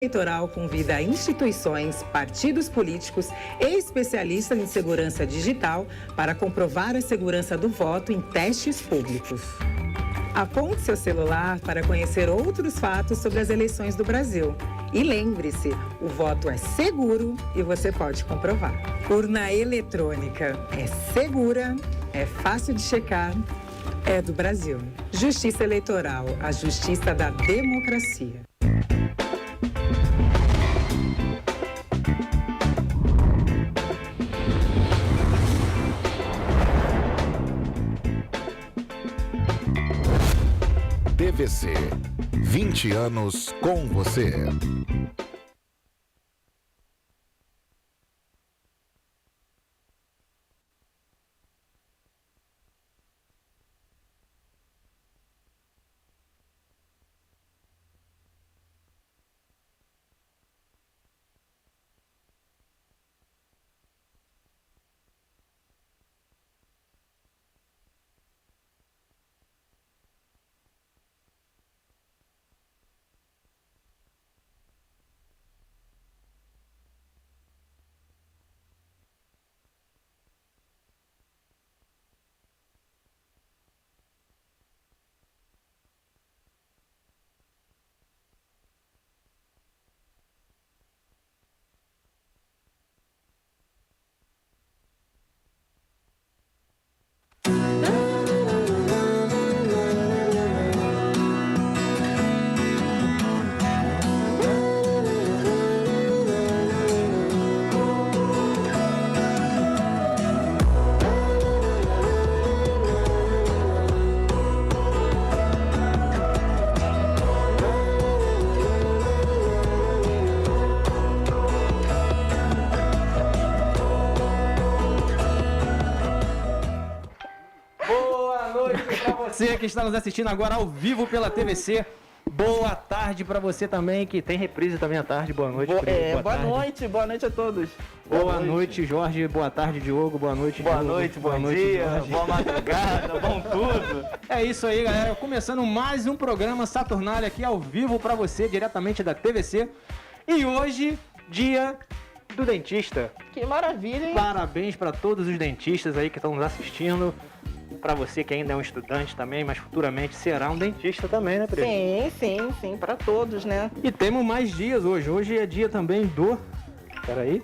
Eleitoral convida instituições, partidos políticos e especialistas em segurança digital para comprovar a segurança do voto em testes públicos. Aponte seu celular para conhecer outros fatos sobre as eleições do Brasil. E lembre-se, o voto é seguro e você pode comprovar. Urna eletrônica é segura, é fácil de checar, é do Brasil. Justiça Eleitoral, a justiça da democracia. TVC, 20 anos com você. Você que está nos assistindo agora ao vivo pela TVC, boa tarde para você também, que tem reprise também à tarde. Boa noite, boa noite a todos. Boa noite, Jorge. Boa tarde, Diogo. Boa noite, Boa Diogo. noite, bom dia, Jorge. boa madrugada, bom tudo. É isso aí, galera. Começando mais um programa Saturnália aqui ao vivo para você, diretamente da TVC. E hoje, dia do dentista. Que maravilha, hein? Parabéns para todos os dentistas aí que estão nos assistindo. Para você que ainda é um estudante também, mas futuramente será um dentista também, né, Pri? Sim, para todos, né? E temos mais dias hoje. Hoje é dia também do... Peraí.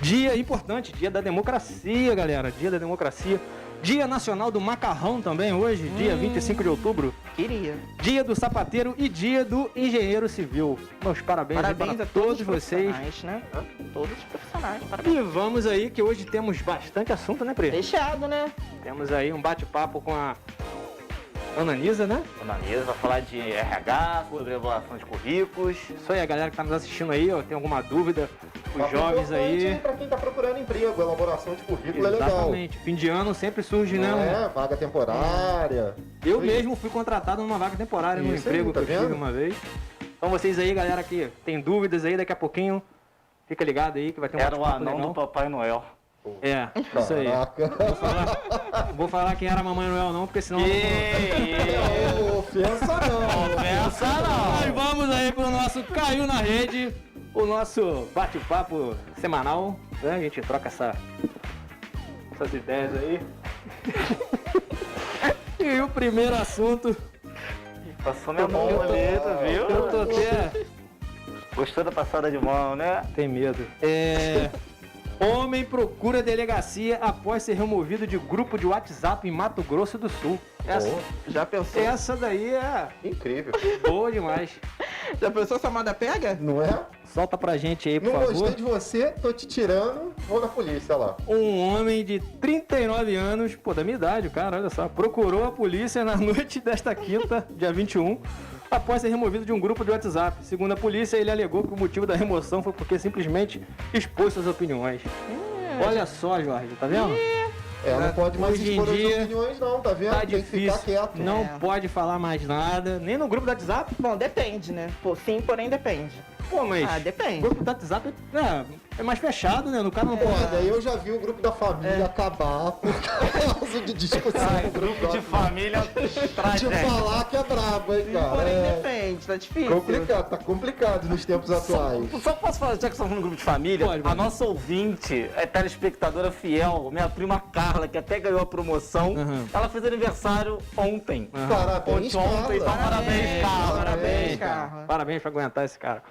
Dia importante, dia da democracia, galera. Dia da democracia. Dia Nacional do Macarrão também hoje, dia 25 de outubro. Queria. Dia do Sapateiro e dia do Engenheiro Civil. Meus parabéns a todos vocês. Né? Todos os profissionais, parabéns. E vamos aí que hoje temos bastante assunto, né, Pri? Fechado, né? Temos aí um bate-papo com a Ananisa, né? Ananisa vai falar de RH, sobre evolução de currículos. Isso aí, a galera que tá nos assistindo aí, ó, tem alguma dúvida, os jovens aí. Para quem tá procurando emprego, elaboração de currículo é legal. Exatamente. Fim de ano sempre surge, né? Vaga temporária. Eu mesmo fui contratado numa vaga temporária no emprego que eu tive uma vez. Então vocês aí, galera que tem dúvidas aí, daqui a pouquinho, fica ligado aí que vai ter um Era o bate-papo anão legal. do Papai Noel. É, isso aí. Vou falar quem era a Mamãe Noel não, porque senão... Ofensa não. Mas vamos aí pro nosso Caiu na Rede, o nosso bate-papo semanal, né? A gente troca essas ideias aí. E o primeiro assunto... Passou minha mão ali, tu viu? Eu tô até... Gostou da passada de mão, né? Tem medo. Homem procura delegacia após ser removido de grupo de WhatsApp em Mato Grosso do Sul. Já pensou? Essa daí é Incrível. boa demais. Já pensou se a moda pega? Não é? Solta pra gente aí, por Não favor. gostei de você, tô te tirando, vou na polícia lá. Um homem de 39 anos, pô, da minha idade, o cara, olha só, procurou a polícia na noite desta quinta, dia 21, após ser removido de um grupo de WhatsApp. Segundo a polícia, ele alegou que o motivo da remoção foi porque simplesmente expôs suas opiniões. Olha só, Jorge, tá vendo? Não pode mais Hoje em expor as dia, opiniões não, tá vendo? Tá Tem que difícil, ficar quieto. não pode falar mais nada, nem no grupo do WhatsApp. Bom, depende, né? Pô, sim, porém depende. Pô, mas... Ah, depende. O grupo do WhatsApp é mais fechado, né? No cara não Pô, pode... daí eu já vi o grupo da família acabar por causa de discussão. Ai, grupo de família De tragédia. falar que é brabo, hein, cara. Porém, É depende, tá difícil. complicado, tá complicado nos tempos atuais. Só posso falar, já que estamos no grupo de família, Pode, a pode. nossa ouvinte, é telespectadora fiel, minha prima Carla, que até ganhou a promoção, Uhum. ela fez aniversário ontem. Parabéns, Ontem, então Carla. parabéns, Carla. Parabéns, Carla. Parabéns pra aguentar esse cara.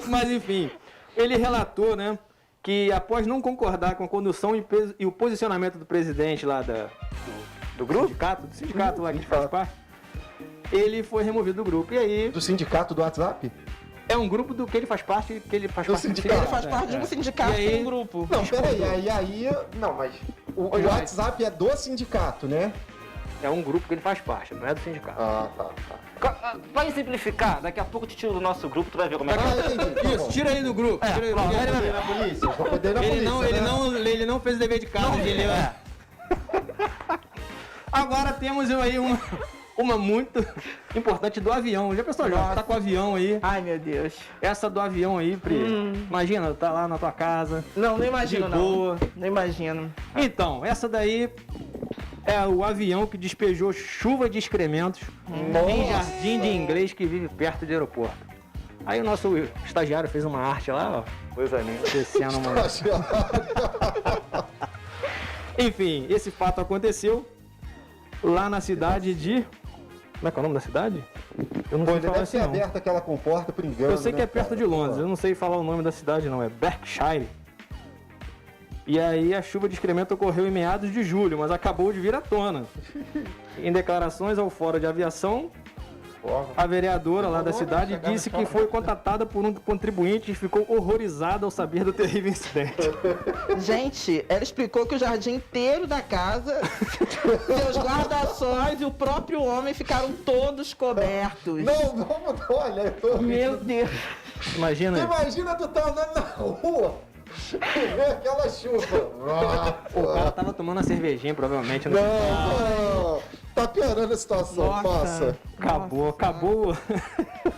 Mas enfim, ele relatou, né, que após não concordar com a condução e o posicionamento do presidente lá do grupo, do sindicato lá que ele faz parte, ele foi removido do grupo. E aí, Do sindicato do WhatsApp? é um grupo do que ele faz parte, que ele faz Do parte sindicato. Ele faz parte de um sindicato, E aí- tem um grupo. Não, peraí, não, mas o Ô, Jorge. WhatsApp é do sindicato, né? É um grupo que ele faz parte, não é do sindicato. Ah, tá. Vai simplificar, daqui a pouco eu te tiro do nosso grupo, tu vai ver como é que Ah, entendi. Tá Isso, bom. tira ele do grupo. Tira ele do pronto, grupo. ele vai ver. Na polícia, eu vou poder ir na Ele polícia, não, né? ele não fez o dever de casa dele. É. Agora temos aí uma muito importante do avião. Já pensou, Jorge? Tá com o avião aí. Ai, meu Deus. Essa do avião aí, Pri. Imagina, tá lá na tua casa. Não imagino, De boa. não. Não imagino. Então, essa daí é o avião que despejou chuva de excrementos em jardim de inglês que vive perto de aeroporto. Aí o nosso estagiário fez uma arte lá, ó. Coisa linda. Descendo uma... Enfim, esse fato aconteceu lá na cidade de... Como é que é o nome da cidade? Eu não Pô, sei ele falar deve isso ser não. aberta aquela comporta por engano. Eu sei que né, é perto cara? de Londres, Pô. eu não sei falar o nome da cidade não, é Berkshire. E aí a chuva de excremento ocorreu em meados de julho, mas acabou de vir à tona. Em declarações ao Fórum de Aviação, Porra. a vereadora lá da Vamos cidade chegar disse nessa que foi hora. contatada por um contribuinte e ficou horrorizada ao saber do terrível incidente. Gente, ela explicou que o jardim inteiro da casa, seus guarda-sóis e o próprio homem ficaram todos cobertos. Não, olha, eu tô... Meu Deus. Imagina, Imagina tu tá andando na rua e vê aquela chuva. o cara tava tomando uma cervejinha provavelmente. No... Não, tá piorando a situação, Nossa. passa. Acabou.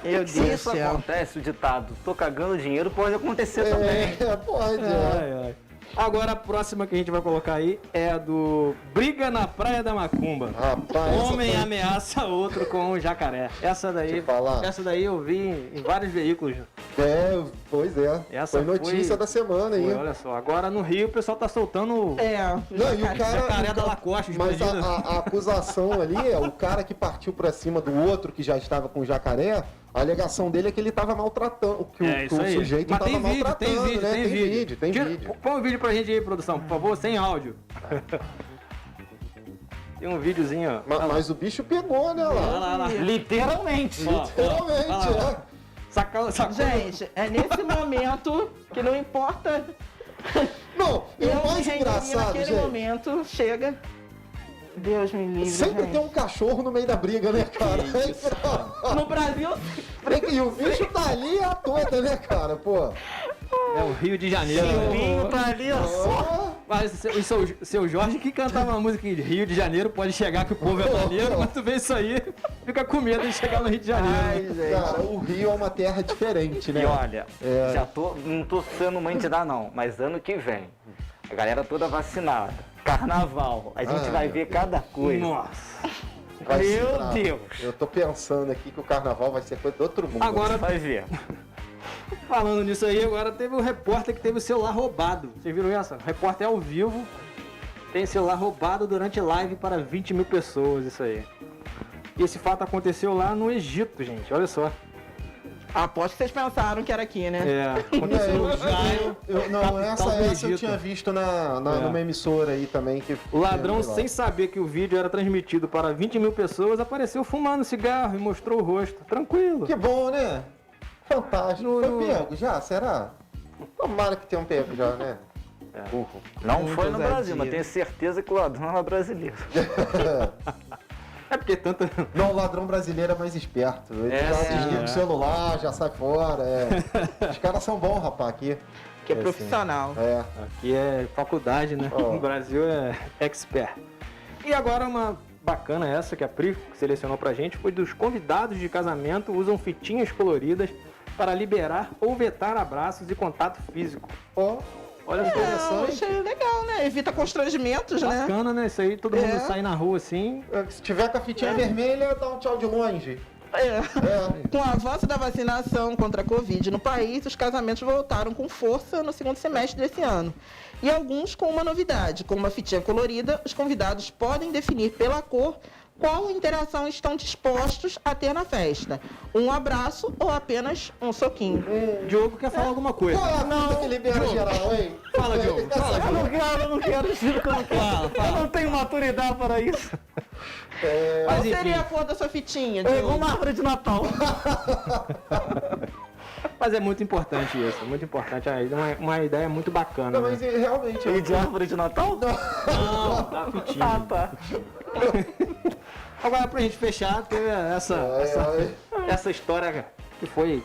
Meu Se Deus do isso céu. acontece, o ditado, tô cagando dinheiro, pode acontecer também. É, pode, Ai. Agora a próxima que a gente vai colocar aí é a do Briga na Praia da Macumba. Rapaz, Homem essa foi- ameaça outro com um jacaré. Essa daí, falar. essa daí eu vi em vários veículos. Pois é. Essa foi notícia foi- da semana aí. Pô, olha só, agora no Rio o pessoal tá soltando É, Não, e o cara, jacaré da Lacoste, mas imagina. a acusação ali é o cara que partiu pra cima do outro que já estava com o jacaré. A alegação dele é que ele tava maltratando, que É, isso o aí. sujeito Mas tava tem vídeo, maltratando, tem vídeo, né? tem vídeo. Tem Tira- vídeo. Põe um vídeo pra gente aí, produção, por favor, sem áudio. Tem um videozinho, ó. Mas o bicho pegou, né, lá? Lá. Literalmente. Ó, Literalmente, ó, ó. é. Sacou. gente, é nesse momento que não importa. Não, e o Eu me mais renderia engraçado, naquele gente, momento, chega. Deus me livre, sempre gente. tem um cachorro no meio da briga, né, cara? No Brasil, E o bicho tá ali à toda, né, cara? Pô. É o Rio de Janeiro. O né? vinho tá ali, ó. Ó, Mas o seu Jorge que cantava uma música em Rio de Janeiro, pode chegar que o povo é maneiro, mas tu vê isso aí, fica com medo de chegar no Rio de Janeiro. cara, o Rio é uma terra diferente, né? E olha, É. não tô sendo mãe de dar não, mas ano que vem, a galera toda vacinada, carnaval, a gente Ah, vai meu ver Deus. cada coisa. Nossa. Vai ser Meu bravo. Deus. Eu tô pensando aqui que o carnaval vai ser coisa do outro mundo. Agora, Vai ver. falando nisso aí, agora teve um repórter que teve o celular roubado. Vocês viram essa? O repórter ao vivo tem celular roubado durante live para 20 mil pessoas, isso aí. E esse fato aconteceu lá no Egito, gente, olha só. aposto que vocês pensaram que era aqui, né? É, aconteceu no Cairo. Não, capital essa do eu Egito. tinha visto É. numa emissora aí também. Que O ladrão, que- sem saber que o vídeo era transmitido para 20 mil pessoas, apareceu fumando cigarro e mostrou o rosto. Tranquilo. Que bom, né? Fantástico. No- Foi pego já? Será? Tomara que tenham pego já, né? Burro. Não Muito foi no ousadia. Brasil, mas tenho certeza que o ladrão é brasileiro. É porque tanta. Não, o ladrão brasileiro é mais esperto. Ele É, já sim, desliga é. o celular, já sai fora. É. Os caras são bons, rapaz, aqui. Que é profissional. É. Aqui é faculdade, né? Ó. No Brasil é expert. E agora uma bacana essa que a Pri selecionou pra gente foi dos convidados de casamento usam fitinhas coloridas para liberar ou vetar abraços e contato físico. Ó, Olha Eu só, achei legal, né? Evita constrangimentos, né? bacana, né? Isso aí, todo mundo É. sai na rua assim. se tiver com a fitinha vermelha, dá um tchau de longe. É. É. Com o avanço da vacinação contra a Covid no país, os casamentos voltaram com força no segundo semestre desse ano. E alguns com uma novidade. Com uma fitinha colorida, os convidados podem definir pela cor qual interação estão dispostos a ter na festa. Um abraço ou apenas um soquinho. Diogo quer falar alguma coisa. Qual é a fita que libera geral, hein? Fala, Diogo. Fala, Diogo. Eu não quero, juro que eu não quero. Eu não tenho maturidade para isso. Qual Mas, enfim. seria a cor da sua fitinha, É igual Diogo? uma árvore de Natal. Mas é muito importante isso, muito importante. É uma ideia muito bacana. Não, Né? mas realmente... E de árvore de Natal? Não, tá fitinha. Ah, tá. Agora, pra gente fechar, teve essa história que foi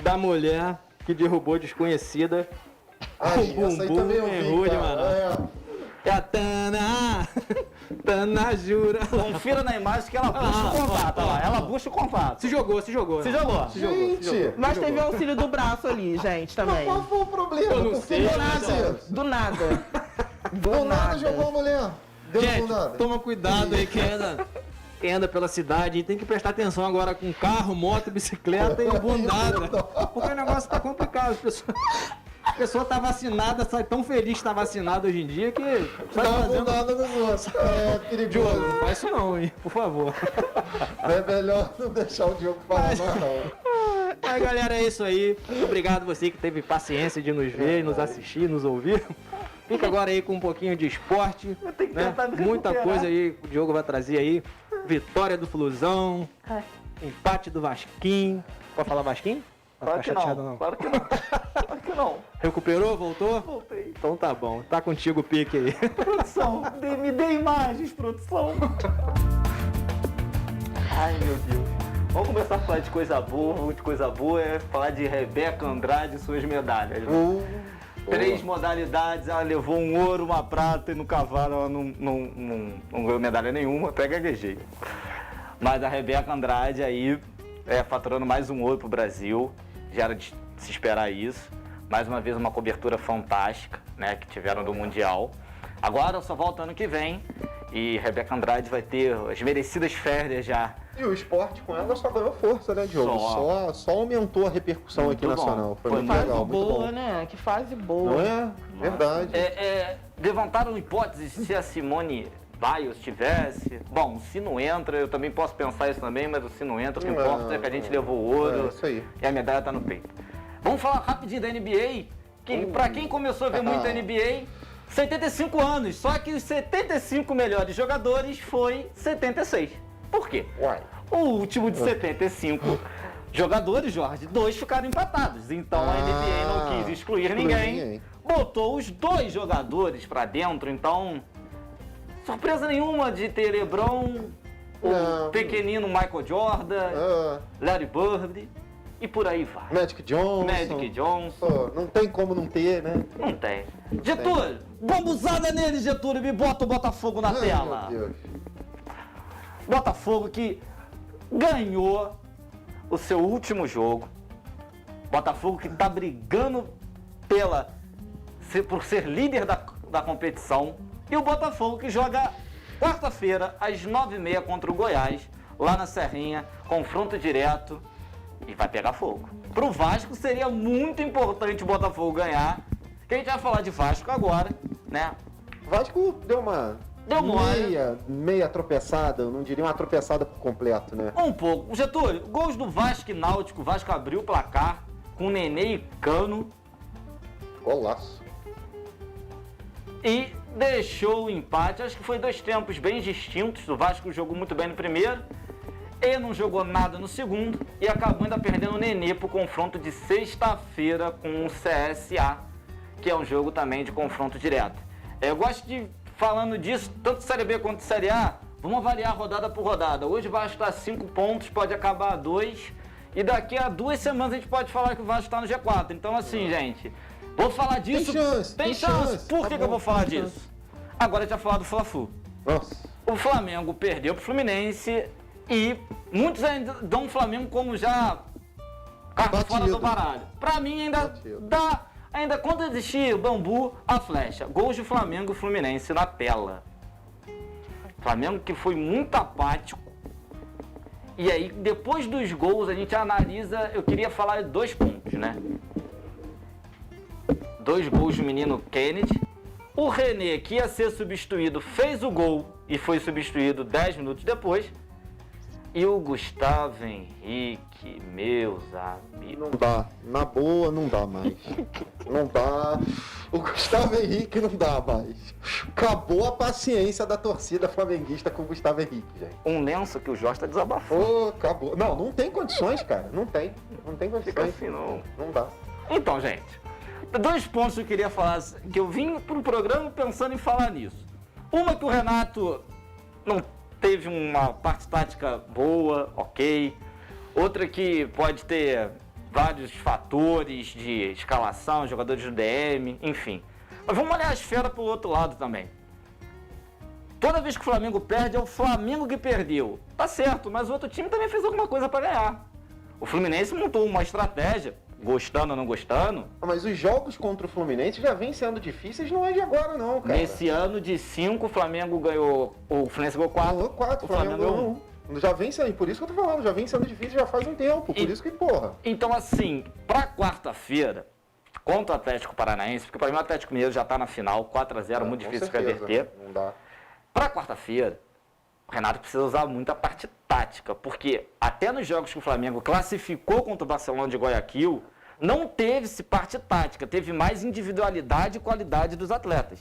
da mulher que derrubou desconhecida. Ai, O essa aí bumbum também eu é vi, rude, cara. mano. É a Tana! Tana jura. Confira na imagem que ela puxa o contato. Olha lá, ela puxa o contato. Se jogou, né? Se jogou. Gente, Mas teve o auxílio do braço ali, gente, também. qual foi o problema? Eu não Por que sei, do mas, nada? Do nada. Do nada jogou a mulher. Deu do Gente, nada. toma cuidado aí quem anda pela cidade e tem que prestar atenção agora com carro, moto, bicicleta e bundada. Porque o negócio tá complicado. A pessoa tá vacinada, sai tão feliz que tá vacinada hoje em dia que Dá sai uma fazendo... bundada nos outros. É perigoso. Diogo, não faz isso não, hein? Por favor. É melhor não deixar o Diogo falar mais não. Mas galera, é isso aí. Obrigado você que teve paciência de nos ver, nos assistir, nos ouvir. Fica agora aí com um pouquinho de esporte. ter que Né? tentar me Muita recuperar. coisa aí que o Diogo vai trazer aí. Vitória do Flusão. Empate do Vasquinho. Pode falar Vasquinho? Claro Tá que chateado não. Claro que não. Claro que não. Recuperou? Voltou? Voltei. Então tá bom. Tá contigo o pique aí. Produção, me dê imagens, produção. Ai, meu Deus. Vamos começar a falar de coisa boa. De coisa boa é falar de Rebeca Andrade e suas medalhas. 3 modalidades, ela levou um ouro, uma prata e no cavalo ela não ganhou medalha nenhuma, até gaguejei. Mas a Rebeca Andrade aí faturando mais um ouro pro Brasil, já era de se esperar isso. Mais uma vez uma cobertura fantástica, né, que tiveram do Mundial. Agora só volta ano que vem e Rebeca Andrade vai ter as merecidas férias já. E o esporte com ela só ganhou força, né, Diogo? Só aumentou a repercussão aqui Muito bom. nacional. Foi Foi muito Fase legal, muito boa, bom. né? Que fase boa. Não é? Verdade. Levantaram hipóteses se a Simone Biles tivesse. Bom, se não entra, eu também posso pensar isso também, mas se não entra, o que importa é que a gente levou o ouro isso aí. e a medalha tá no peito. Vamos falar rapidinho da NBA, que pra quem começou a ver muito a NBA, 75 anos, só que os 75 melhores jogadores foi 76. Por quê? Uai. O último de 75 jogadores, Jorge, 2 ficaram empatados. Então a NBA não quis excluir ninguém. Botou os 2 jogadores pra dentro, então surpresa nenhuma de ter LeBron, o pequenino Michael Jordan, Larry Bird e por aí vai. Magic Johnson. Magic Johnson. Pô, não tem como não ter, né? Não tem. Getúlio, bombuzada nele, Getúlio, me bota o Botafogo na Ai, tela. meu Deus. Botafogo que ganhou o seu último jogo. Botafogo que tá brigando por ser líder da competição. E o Botafogo que joga quarta-feira, às 9h30 contra o Goiás, lá na Serrinha, confronto direto e vai pegar fogo. Pro Vasco seria muito importante o Botafogo ganhar, que a gente vai falar de Vasco agora, né? Vasco deu uma mole. meia tropeçada, eu não diria uma tropeçada por completo, né? Um pouco. Getúlio, gols do Vasco e Náutico, o Vasco abriu o placar com Nenê e Cano Golaço. e deixou o empate. Acho que foi 2 tempos bem distintos. O Vasco jogou muito bem no primeiro e não jogou nada no segundo e acabou ainda perdendo o Nenê pro confronto de sexta-feira com o CSA, que é um jogo também de confronto direto. Eu gosto de, falando disso, tanto Série B quanto Série A, vamos avaliar rodada por rodada. Hoje o Vasco está a 5 pontos, pode acabar a 2 e daqui a 2 semanas a gente pode falar que o Vasco está no G4. Então assim, gente, vou falar disso. Tem chance. Tem chance. Por Tá que bom, eu vou falar tem disso? Agora a gente vai falar do Fla-Flu. Nossa. o Flamengo perdeu pro Fluminense e muitos ainda dão o Flamengo como já carta Batido. fora do baralho. Pra mim ainda Batido. dá, ainda quando existir o bambu, a flecha. Gols de Flamengo e Fluminense na tela. Flamengo que foi muito apático. E aí, depois dos gols, a gente analisa, eu queria falar de 2 pontos, né? 2 gols do menino Kennedy. O René, que ia ser substituído, fez o gol e foi substituído 10 minutos depois. E o Gustavo Henrique, meus amigos. Não dá. Na boa, não dá mais. Não dá. O Gustavo Henrique não dá mais. Acabou a paciência da torcida flamenguista com o Gustavo Henrique, gente. Um lenço que o Josta desabafou. Ô, acabou. Não tem condições, cara. Não tem condições. Fica assim, não. Não dá. Então, gente, 2 pontos que eu queria falar, que eu vim pro programa pensando em falar nisso. Uma que o Renato não teve uma parte tática boa, ok. Outra que pode ter vários fatores de escalação, jogadores do DM, enfim. Mas vamos olhar a esfera pro outro lado também. Toda vez que o Flamengo perde, é o Flamengo que perdeu. Tá certo, mas o outro time também fez alguma coisa para ganhar. O Fluminense montou uma estratégia, gostando ou não gostando. Mas os jogos contra o Fluminense já vêm sendo difíceis, não é de agora não, cara. Nesse ano de 5, o Flamengo ganhou, o Fluminense ganhou 4. Ganhou 4, o Flamengo ganhou 1. ganhou 1. Já vem sendo, por isso que eu tô falando, já vem sendo difícil já faz um tempo, por isso que, porra. Então, assim, pra quarta-feira, contra o Atlético Paranaense, porque pra mim o Atlético Mineiro já tá na final, 4-0, muito Com difícil certeza, reverter. Não dá. Pra quarta-feira, o Renato precisa usar muita parte tática, porque até nos jogos que o Flamengo classificou contra o Barcelona de Guayaquil, não teve-se parte tática, teve mais individualidade e qualidade dos atletas.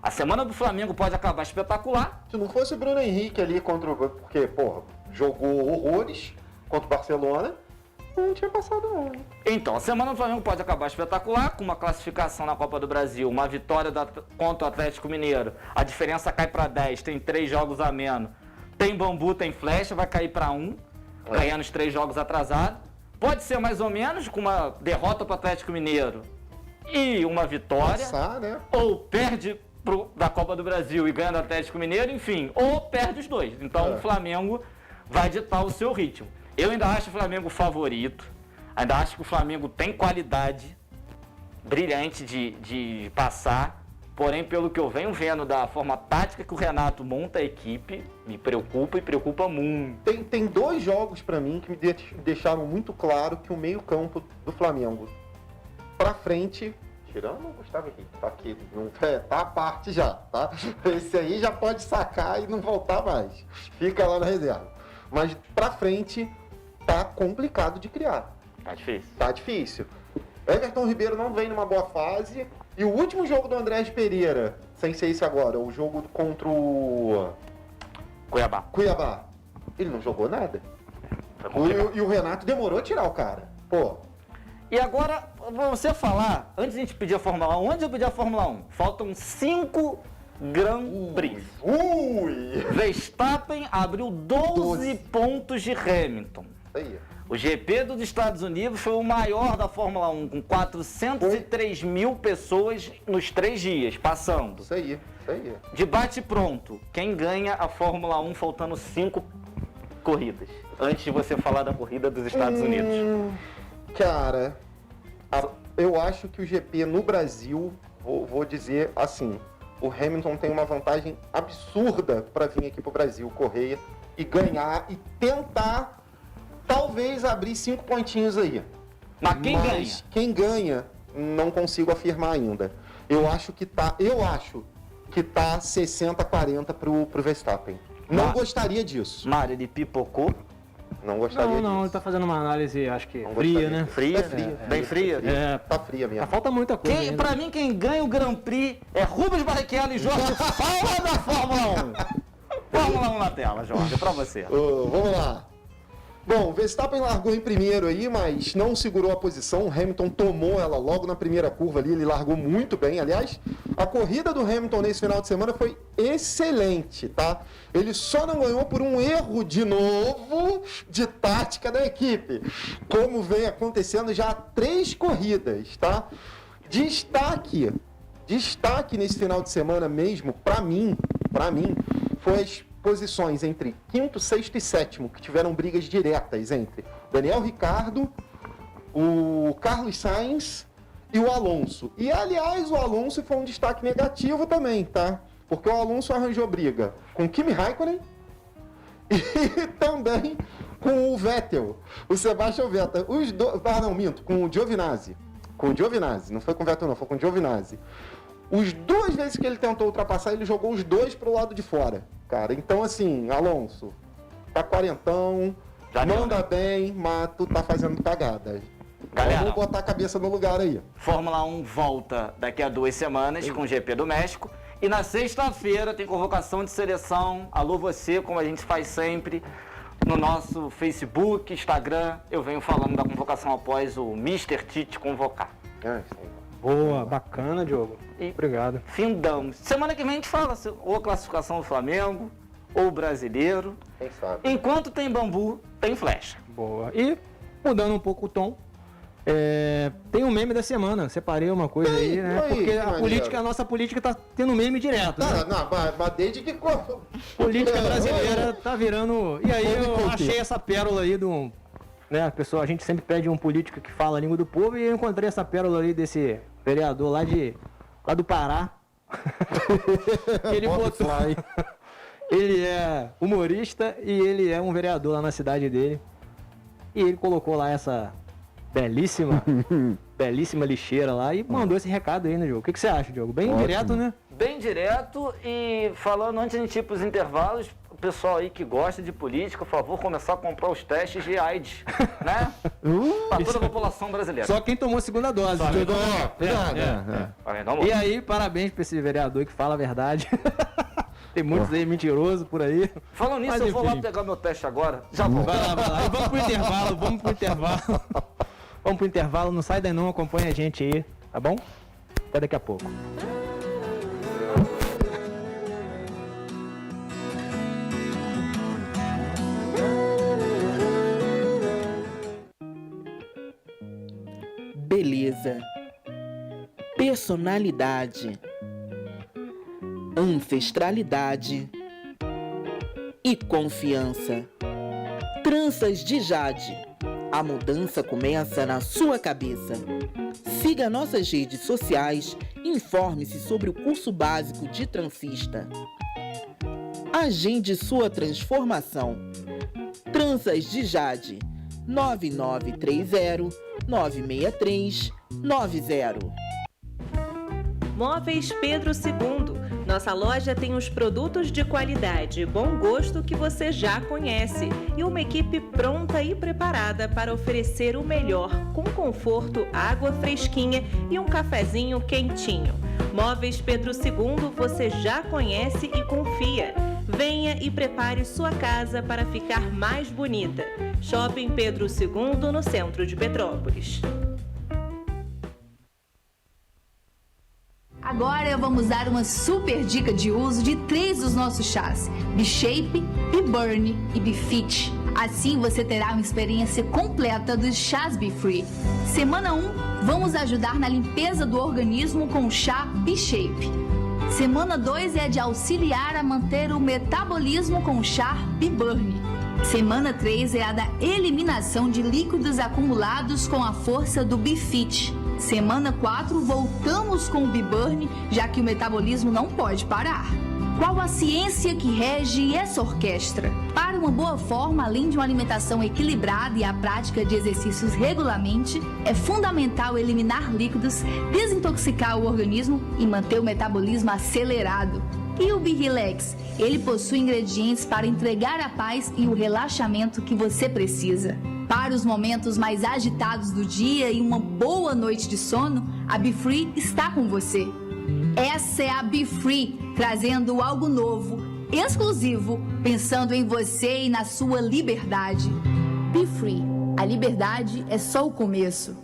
A semana do Flamengo pode acabar espetacular. Se não fosse o Bruno Henrique ali contra o... Porque, porra, jogou horrores contra o Barcelona, não tinha passado não. Então, a semana do Flamengo pode acabar espetacular, com uma classificação na Copa do Brasil, uma vitória contra o Atlético Mineiro. A diferença cai para 10, tem 3 jogos a menos. Tem bambu, tem flecha, vai cair para 1, ganhando os 3 jogos atrasados. Pode ser mais ou menos com uma derrota para o Atlético Mineiro e uma vitória. Passar, né? Ou perde da Copa do Brasil e ganha do Atlético Mineiro, enfim, ou perde os 2. Então o Flamengo vai ditar o seu ritmo. Eu ainda acho o Flamengo favorito, ainda acho que o Flamengo tem qualidade brilhante de passar, porém, pelo que eu venho vendo da forma tática que o Renato monta a equipe, me preocupa e preocupa muito. Tem 2 jogos pra mim que me deixaram muito claro que o meio-campo do Flamengo pra frente, tirando o Gustavo Henrique, tá aqui, não, tá a parte já, tá? Esse aí já pode sacar e não voltar mais. Fica lá na reserva. Mas pra frente tá complicado de criar. Tá difícil. Tá difícil. Everton Ribeiro não vem numa boa fase. E o último jogo do Andrés Pereira, sem ser esse agora, o jogo contra o Cuiabá, ele não jogou nada. E o Renato demorou a tirar o cara. Pô. E agora, você falar, antes de a gente pedir a Fórmula 1, antes de eu pedir a Fórmula 1, faltam 5 Grand Prix. Verstappen abriu 12 pontos de Hamilton. Aí. O GP dos Estados Unidos foi o maior da Fórmula 1, com 403 mil pessoas nos 3 dias, passando. Isso aí. De bate pronto, quem ganha a Fórmula 1 faltando 5 corridas? Antes de você falar da corrida dos Estados Unidos. Cara, eu acho que o GP no Brasil, vou dizer assim, o Hamilton tem uma vantagem absurda para vir aqui pro Brasil correr e ganhar e tentar talvez abrir 5 pontinhos aí. Mas quem ganha? Quem ganha, não consigo afirmar ainda. Eu acho que tá 60-40 pro Verstappen. Não gostaria disso. Mário, ele pipocou. Não gostaria disso. Não, ele tá fazendo uma análise, acho que Não fria, gostaria. né? Fria? É fria. Bem fria? Tá fria mesmo. Falta muita coisa ainda. Pra mim, quem ganha o Grand Prix é Rubens Barrichello e Jorge Fala da Fórmula 1. Fórmula 1 na tela, Jorge, pra você. Vamos lá. Bom, o Verstappen largou em primeiro aí, mas não segurou a posição. O Hamilton tomou ela logo na primeira curva ali, ele largou muito bem. Aliás, a corrida do Hamilton nesse final de semana foi excelente, tá? Ele só não ganhou por um erro de novo de tática da equipe, como vem acontecendo já há 3 corridas, tá? Destaque nesse final de semana mesmo, pra mim, foi posições entre quinto, sexto e sétimo, que tiveram brigas diretas entre Daniel Ricciardo, o Carlos Sainz e o Alonso. E, aliás, o Alonso foi um destaque negativo também, tá? Porque o Alonso arranjou briga com Kimi Raikkonen e também com o Vettel, o Sebastian Vettel. Os dois, minto, com o Giovinazzi. Com o Giovinazzi, não foi com o Vettel não, foi com o Giovinazzi. Os 2 vezes que ele tentou ultrapassar, ele jogou os 2 pro lado de fora, cara. Então, assim, Alonso, tá quarentão, manda bem, mas tu tá fazendo cagada. Galera, vamos botar a cabeça no lugar aí. Fórmula 1 volta daqui a 2 semanas com o GP do México. E na sexta-feira tem convocação de seleção. Alô você, como a gente faz sempre, no nosso Facebook, Instagram. Eu venho falando da convocação após o Mr. Tite convocar. Boa, bacana, Diogo. E obrigado. Findamos. Semana que vem a gente fala ou a classificação do Flamengo, ou o brasileiro. Quem sabe? Enquanto tem bambu, tem flecha. Boa. E, mudando um pouco o tom, tem um meme da semana. Separei uma coisa aí, né? Porque a nossa política tá tendo meme direto. Né? Mas desde que... Política brasileira tá virando... E aí eu achei essa pérola aí do... Né, a gente sempre pede um político que fala a língua do povo, e eu encontrei essa pérola aí desse vereador lá do Pará. Ele botou... Ele é humorista e ele é um vereador lá na cidade dele. E ele colocou lá essa belíssima lixeira lá e mandou esse recado aí, né, Diogo? O que você acha, Diogo? Bem direto, né? Bem direto. E falando antes de a gente ir pros intervalos, o pessoal aí que gosta de política, por favor, começar a comprar os testes de AIDS, né? Para toda a população brasileira. Só quem tomou a segunda dose. E aí, parabéns pra esse vereador que fala a verdade. Tem muitos aí mentirosos por aí. Falando nisso, eu vou lá pegar meu teste agora. Já vou. Vai lá. E vamos pro intervalo. Vamos pro intervalo, não sai daí não, acompanha a gente aí, tá bom? Até daqui a pouco. Beleza, personalidade, ancestralidade e confiança. Tranças de Jade. A mudança começa na sua cabeça. Siga nossas redes sociais e informe-se sobre o curso básico de transista. Agende sua transformação. Tranças de Jade. 9930-963-90. Móveis Pedro II. Nossa loja tem os produtos de qualidade e bom gosto que você já conhece e uma equipe pronta e preparada para oferecer o melhor, com conforto, água fresquinha e um cafezinho quentinho. Móveis Pedro II você já conhece e confia. Venha e prepare sua casa para ficar mais bonita. Shopping Pedro II, no centro de Petrópolis. Agora vamos dar uma super dica de uso de 3 dos nossos chás: B-Shape, B-Burn e B-Fit. Assim você terá uma experiência completa dos chás B-Free. Semana 1, vamos ajudar na limpeza do organismo com o chá B-Shape. Semana 2 é de auxiliar a manter o metabolismo com o chá B-Burn. Semana 3 é a da eliminação de líquidos acumulados com a força do B-Fit. Semana 4, voltamos com o B-Burn, já que o metabolismo não pode parar. Qual a ciência que rege essa orquestra? Para uma boa forma, além de uma alimentação equilibrada e a prática de exercícios regularmente, é fundamental eliminar líquidos, desintoxicar o organismo e manter o metabolismo acelerado. E o B-Relax? Ele possui ingredientes para entregar a paz e o relaxamento que você precisa. Para os momentos mais agitados do dia e uma boa noite de sono, a B-Free está com você. Essa é a B-Free, trazendo algo novo, exclusivo, pensando em você e na sua liberdade. B-Free, a liberdade é só o começo.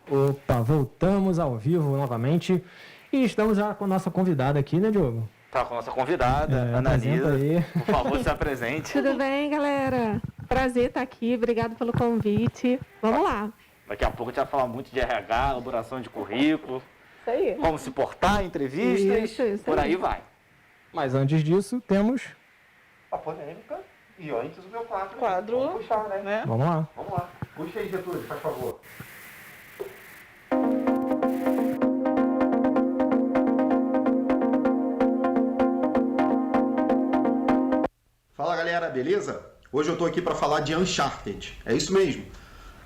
Opa, voltamos ao vivo novamente e estamos já com a nossa convidada aqui, né, Diogo? Tá com a nossa convidada, apresenta Analisa. aí. Por favor, se apresente. Tudo bem, galera? Prazer estar aqui, obrigado pelo convite. Vamos lá. Daqui a pouco a gente vai falar muito de RH, elaboração de currículo, Isso aí. como se portar em entrevistas, Isso por aí. aí vai. Mas antes disso, temos... A polêmica e antes o meu quadro. Quadro, Vamos puxar, né? Vamos lá. Vamos lá. Puxa aí, Getúlio, faz favor. Fala galera, beleza? Hoje eu tô aqui para falar de Uncharted. É isso mesmo.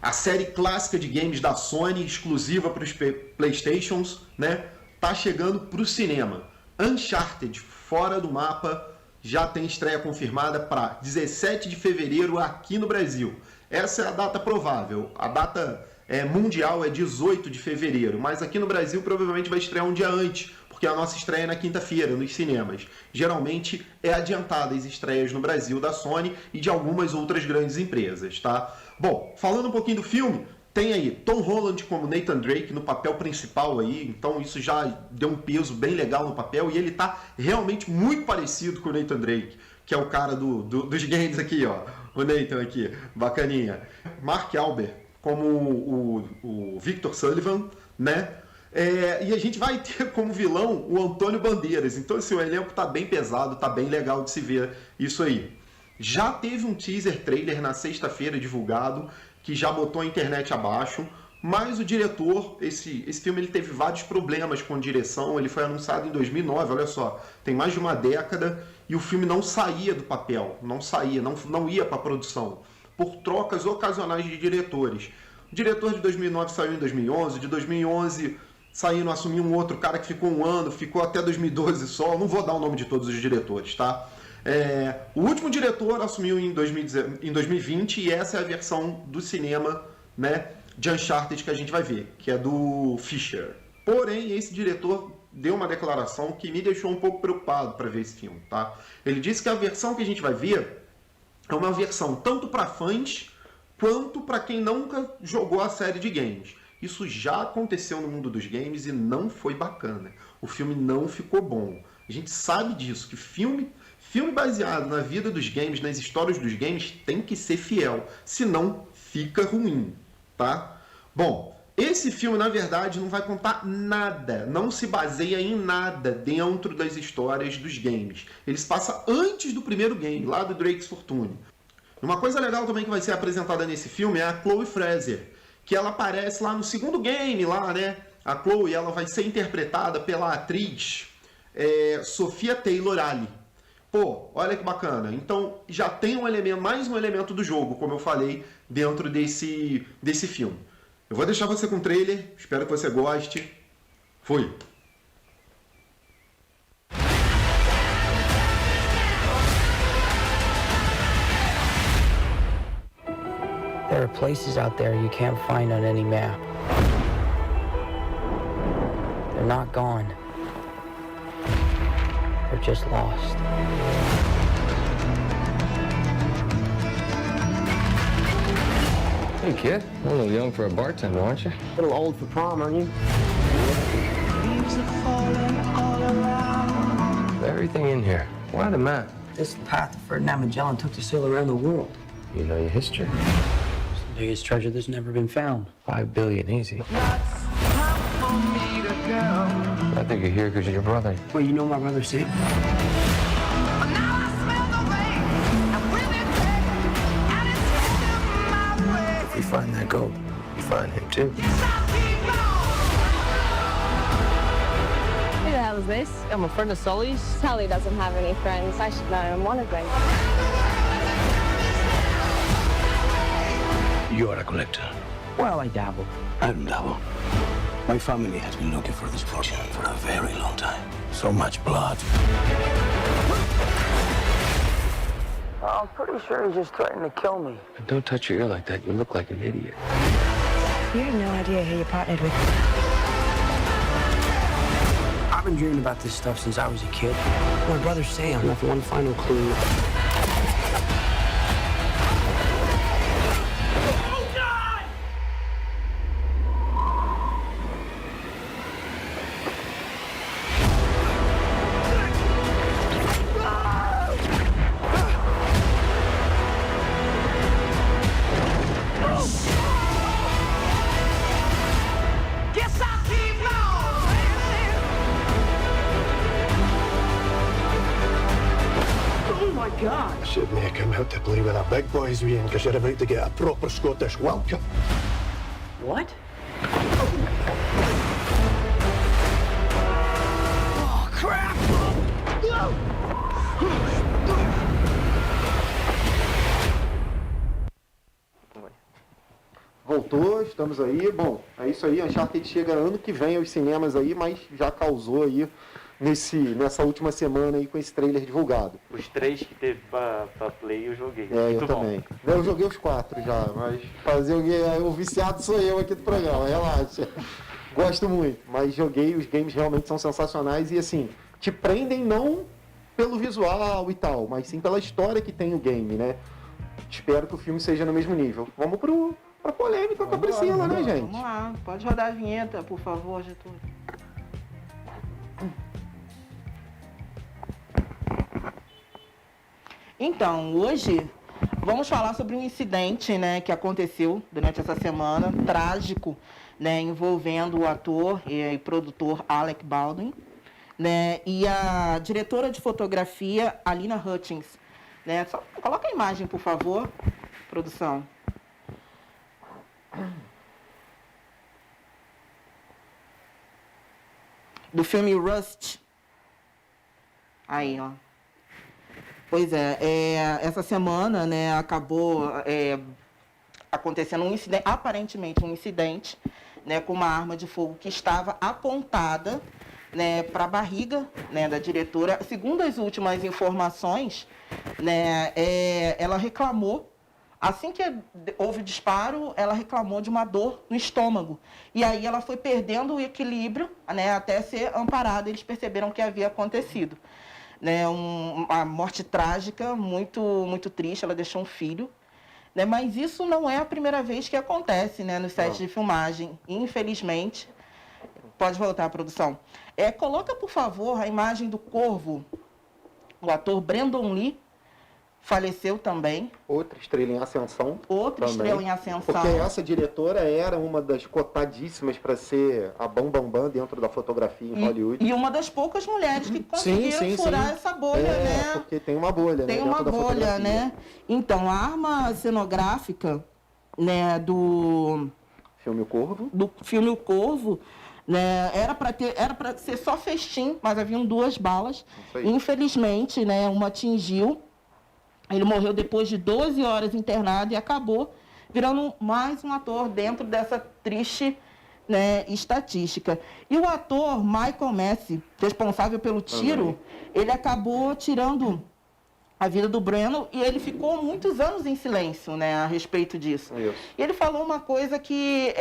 A série clássica de games da Sony, exclusiva para os Playstations, né? Tá chegando pro cinema. Uncharted, fora do mapa, já tem estreia confirmada para 17 de fevereiro aqui no Brasil. Essa é a data provável. A data mundial é 18 de fevereiro, mas aqui no Brasil provavelmente vai estrear um dia antes, porque a nossa estreia é na quinta-feira, nos cinemas. Geralmente é adiantada as estreias no Brasil da Sony e de algumas outras grandes empresas, tá? Bom, falando um pouquinho do filme, tem aí Tom Holland como Nathan Drake no papel principal aí, então isso já deu um peso bem legal no papel e ele tá realmente muito parecido com o Nathan Drake, que é o cara dos games aqui, ó, o Nathan aqui, bacaninha. Mark Albert como o Victor Sullivan, né? E a gente vai ter como vilão o Antônio Bandeiras. Então, assim, o elenco tá bem pesado, tá bem legal de se ver isso aí. Já teve um teaser trailer na sexta-feira divulgado, que já botou a internet abaixo, mas o diretor, esse filme ele teve vários problemas com direção, ele foi anunciado em 2009, olha só, tem mais de uma década, e o filme não saía do papel, não ia para a produção, por trocas ocasionais de diretores. O diretor de 2009 saiu em 2011, de 2011 saindo, assumiu um outro cara que ficou um ano, ficou até 2012 só, não vou dar o nome de todos os diretores, tá? O último diretor assumiu em 2020 e essa é a versão do cinema, né, de Uncharted que a gente vai ver, que é do Fisher. Porém, esse diretor deu uma declaração que me deixou um pouco preocupado para ver esse filme, tá? Ele disse que a versão que a gente vai ver é uma versão tanto para fãs quanto para quem nunca jogou a série de games. Isso já aconteceu no mundo dos games e não foi bacana. O filme não ficou bom. A gente sabe disso, que filme baseado na vida dos games, nas histórias dos games, tem que ser fiel. Senão, fica ruim, tá? Bom, esse filme, na verdade, não vai contar nada. Não se baseia em nada dentro das histórias dos games. Ele se passa antes do primeiro game, lá do Drake's Fortune. Uma coisa legal também que vai ser apresentada nesse filme é a Chloe Frazer, que ela aparece lá no segundo game, lá, né? A Chloe, ela vai ser interpretada pela atriz Sophia Taylor-Ali. Pô, olha que bacana. Então, já tem mais um elemento do jogo, como eu falei, dentro desse filme. Eu vou deixar você com o trailer, espero que você goste. Fui! There are places out there you can't find on any map. They're not gone. They're just lost. Hey, kid. A little young for a bartender, aren't you? A little old for prom, aren't you? Everything in here. Why the map? This is the path that Ferdinand Magellan took to sail around the world. You know your history. It's the biggest treasure that's never been found. 5 billion, easy. I think you're here because you're your brother. Well, you know my brother Sam? If we find that gold, we find him too. Who the hell is this? I'm a friend of Sully's. Sully doesn't have any friends. I should know him. One of them. You're a collector. Well, I dabble. I don't dabble. My family has been looking for this project for a very long time. So much blood. I'm pretty sure he just threatened to kill me. Don't touch your ear like that. You look like an idiot. You have no idea who you partnered with. I've been dreaming about this stuff since I was a kid. My brother Sam left one final clue. I should make him out to play with a big boys ring because you're about to get a proper Scottish welcome. What? Oh, crap! Voltou, estamos aí. Bom, é isso aí. Uncharted chega ano que vem aos cinemas aí, mas já causou aí nessa última semana aí com esse trailer divulgado. Os 3 que teve pra Play eu joguei. Eu também. Eu joguei os 4 já, mas fazer o viciado sou eu aqui do programa, relaxa. Gosto muito, mas joguei, os games realmente são sensacionais e assim, te prendem não pelo visual e tal, mas sim pela história que tem o game, né? Espero que o filme seja no mesmo nível. Vamos pra polêmica com a Priscila, né, gente? Vamos lá, pode rodar a vinheta, por favor, Getúlio. Então, hoje vamos falar sobre um incidente, né, que aconteceu durante essa semana, trágico, né, envolvendo o ator e produtor Alec Baldwin, né, e a diretora de fotografia Alina Hutchins, né. Só coloca a imagem, por favor, produção. Do filme Rust. Aí, ó. Pois essa semana, né, acabou acontecendo um incidente, aparentemente um incidente, né, com uma arma de fogo que estava apontada, né, para a barriga, né, da diretora. Segundo as últimas informações, né, ela reclamou, assim que houve o disparo, ela reclamou de uma dor no estômago. E aí ela foi perdendo o equilíbrio, né, até ser amparada. Eles perceberam o que havia acontecido. Né, uma morte trágica, muito, muito triste, ela deixou um filho. Né, mas isso não é a primeira vez que acontece, né, no set de filmagem, infelizmente. Pode voltar à produção. Coloca, por favor, a imagem do Corvo. O ator Brandon Lee faleceu também. Outra estrela em ascensão. Outra estrela em ascensão. Porque essa diretora era uma das cotadíssimas para ser a bambambam dentro da fotografia em Hollywood. E uma das poucas mulheres que conseguiram furar essa bolha, né? Porque tem uma bolha, né? Tem uma bolha, né? Então, a arma cenográfica, né, do filme O Corvo. Do filme O Corvo, né, era para ser só festim, mas haviam 2 balas. Infelizmente, né, uma atingiu. Ele morreu depois de 12 horas internado e acabou virando mais um ator dentro dessa triste, né, estatística. E o ator Michael Massey, responsável pelo tiro, ele acabou tirando a vida do Breno e ele ficou muitos anos em silêncio, né, a respeito disso. E ele falou uma coisa que,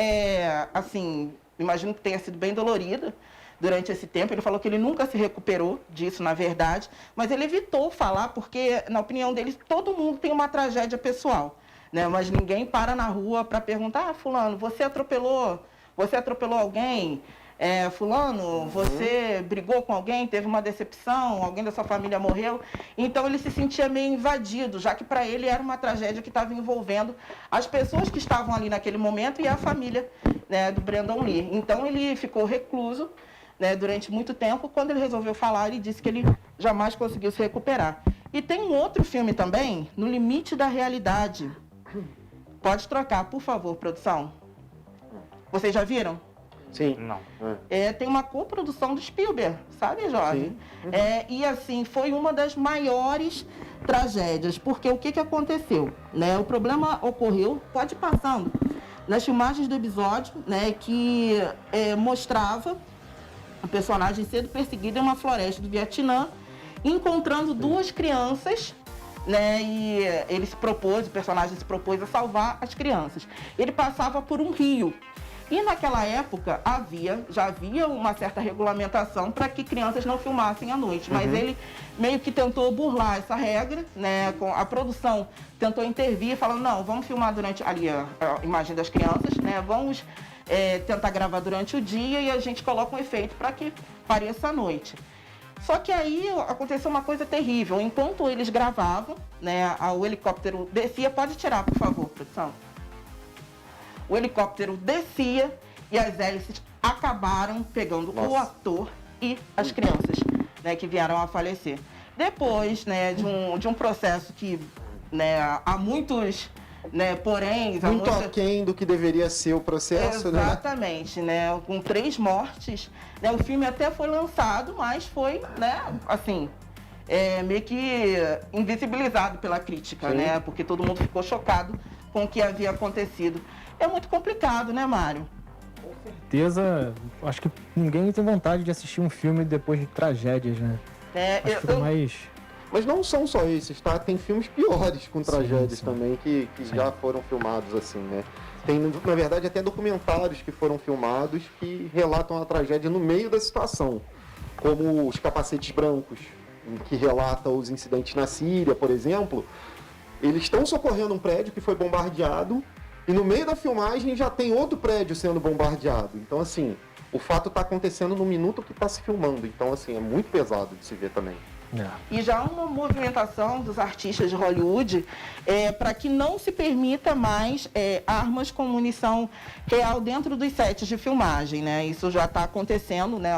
assim, imagino que tenha sido bem dolorida durante esse tempo. Ele falou que ele nunca se recuperou disso, na verdade, mas ele evitou falar porque, na opinião dele, todo mundo tem uma tragédia pessoal, né? Mas ninguém para na rua para perguntar: fulano, você atropelou alguém? Fulano, você brigou com alguém, teve uma decepção, alguém da sua família morreu? Então ele se sentia meio invadido, já que para ele era uma tragédia que estava envolvendo as pessoas que estavam ali naquele momento e a família, né, do Brandon Lee. Então ele ficou recluso, né, durante muito tempo. Quando ele resolveu falar, ele disse que ele jamais conseguiu se recuperar. E tem um outro filme também, No Limite da Realidade. Pode trocar, por favor, produção. Vocês já viram? Sim. Não. Tem uma coprodução do Spielberg, sabe, Jorge? E assim, foi uma das maiores tragédias, porque o que aconteceu? Né? O problema ocorreu, pode ir passando, nas filmagens do episódio, né, que mostrava a personagem sendo perseguida em uma floresta do Vietnã, encontrando duas crianças, né, e o personagem se propôs a salvar as crianças. Ele passava por um rio. E naquela época já havia uma certa regulamentação para que crianças não filmassem à noite, mas ele meio que tentou burlar essa regra, né? A produção tentou intervir, falando, não, vamos filmar durante ali a imagem das crianças, né? Vamos tentar gravar durante o dia e a gente coloca um efeito para que pareça à noite. Só que aí aconteceu uma coisa terrível. Enquanto eles gravavam, né, o helicóptero descia. Pode tirar, por favor, produção. O helicóptero descia e as hélices acabaram pegando o ator e as crianças, né, que vieram a falecer. Depois, né, de um processo que, né, há muitos, né, porém... Muito aquém do que deveria ser o processo, né? Exatamente, né, com 3 mortes. Né, o filme até foi lançado, mas foi, né, assim... meio que invisibilizado pela crítica, né? Porque todo mundo ficou chocado com o que havia acontecido. É muito complicado, né, Mário? Com certeza, acho que ninguém tem vontade de assistir um filme depois de tragédias, né? Mas não são só esses, tá? Tem filmes piores com tragédias também que já foram filmados assim, né? Tem, na verdade, até documentários que foram filmados que relatam a tragédia no meio da situação, como Os Capacetes Brancos, que relata os incidentes na Síria, por exemplo. Eles estão socorrendo um prédio que foi bombardeado e no meio da filmagem já tem outro prédio sendo bombardeado. Então, assim, o fato está acontecendo no minuto que está se filmando. Então, assim, é muito pesado de se ver também. E já há uma movimentação dos artistas de Hollywood para que não se permita mais armas com munição real dentro dos sets de filmagem, né? Isso já está acontecendo, né?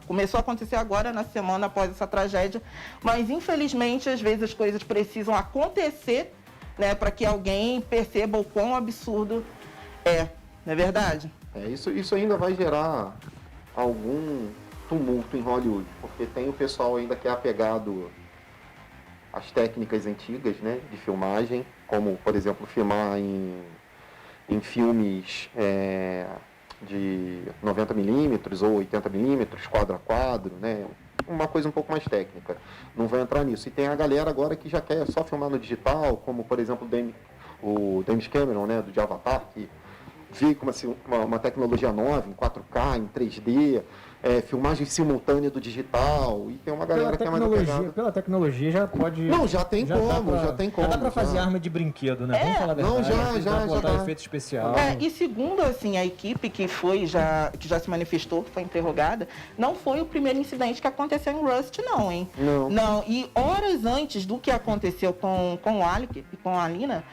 Começou a acontecer agora, na semana após essa tragédia, mas infelizmente às vezes as coisas precisam acontecer, né, para que alguém perceba o quão absurdo não é verdade? Isso ainda vai gerar algum tumulto em Hollywood, porque tem o pessoal ainda que é apegado às técnicas antigas, né, de filmagem, como, por exemplo, filmar em filmes de 90mm ou 80mm, quadro a quadro, né, uma coisa um pouco mais técnica. Não vai entrar nisso. E tem a galera agora que já quer só filmar no digital, como, por exemplo, o James Cameron, né, do de Avatar, que veio com uma tecnologia nova, em 4K, em 3D, filmagem simultânea do digital, e tem uma galera que é mais apegada. Pela tecnologia já pode... Não, já tem como. Já dá pra fazer arma de brinquedo, né? Vamos falar a verdade. Não, já botar efeito especial. E segundo, assim, a equipe que já se manifestou, que foi interrogada, não foi o primeiro incidente que aconteceu em Rust, não, hein? Não. E horas antes do que aconteceu com o Alec e com a Alina,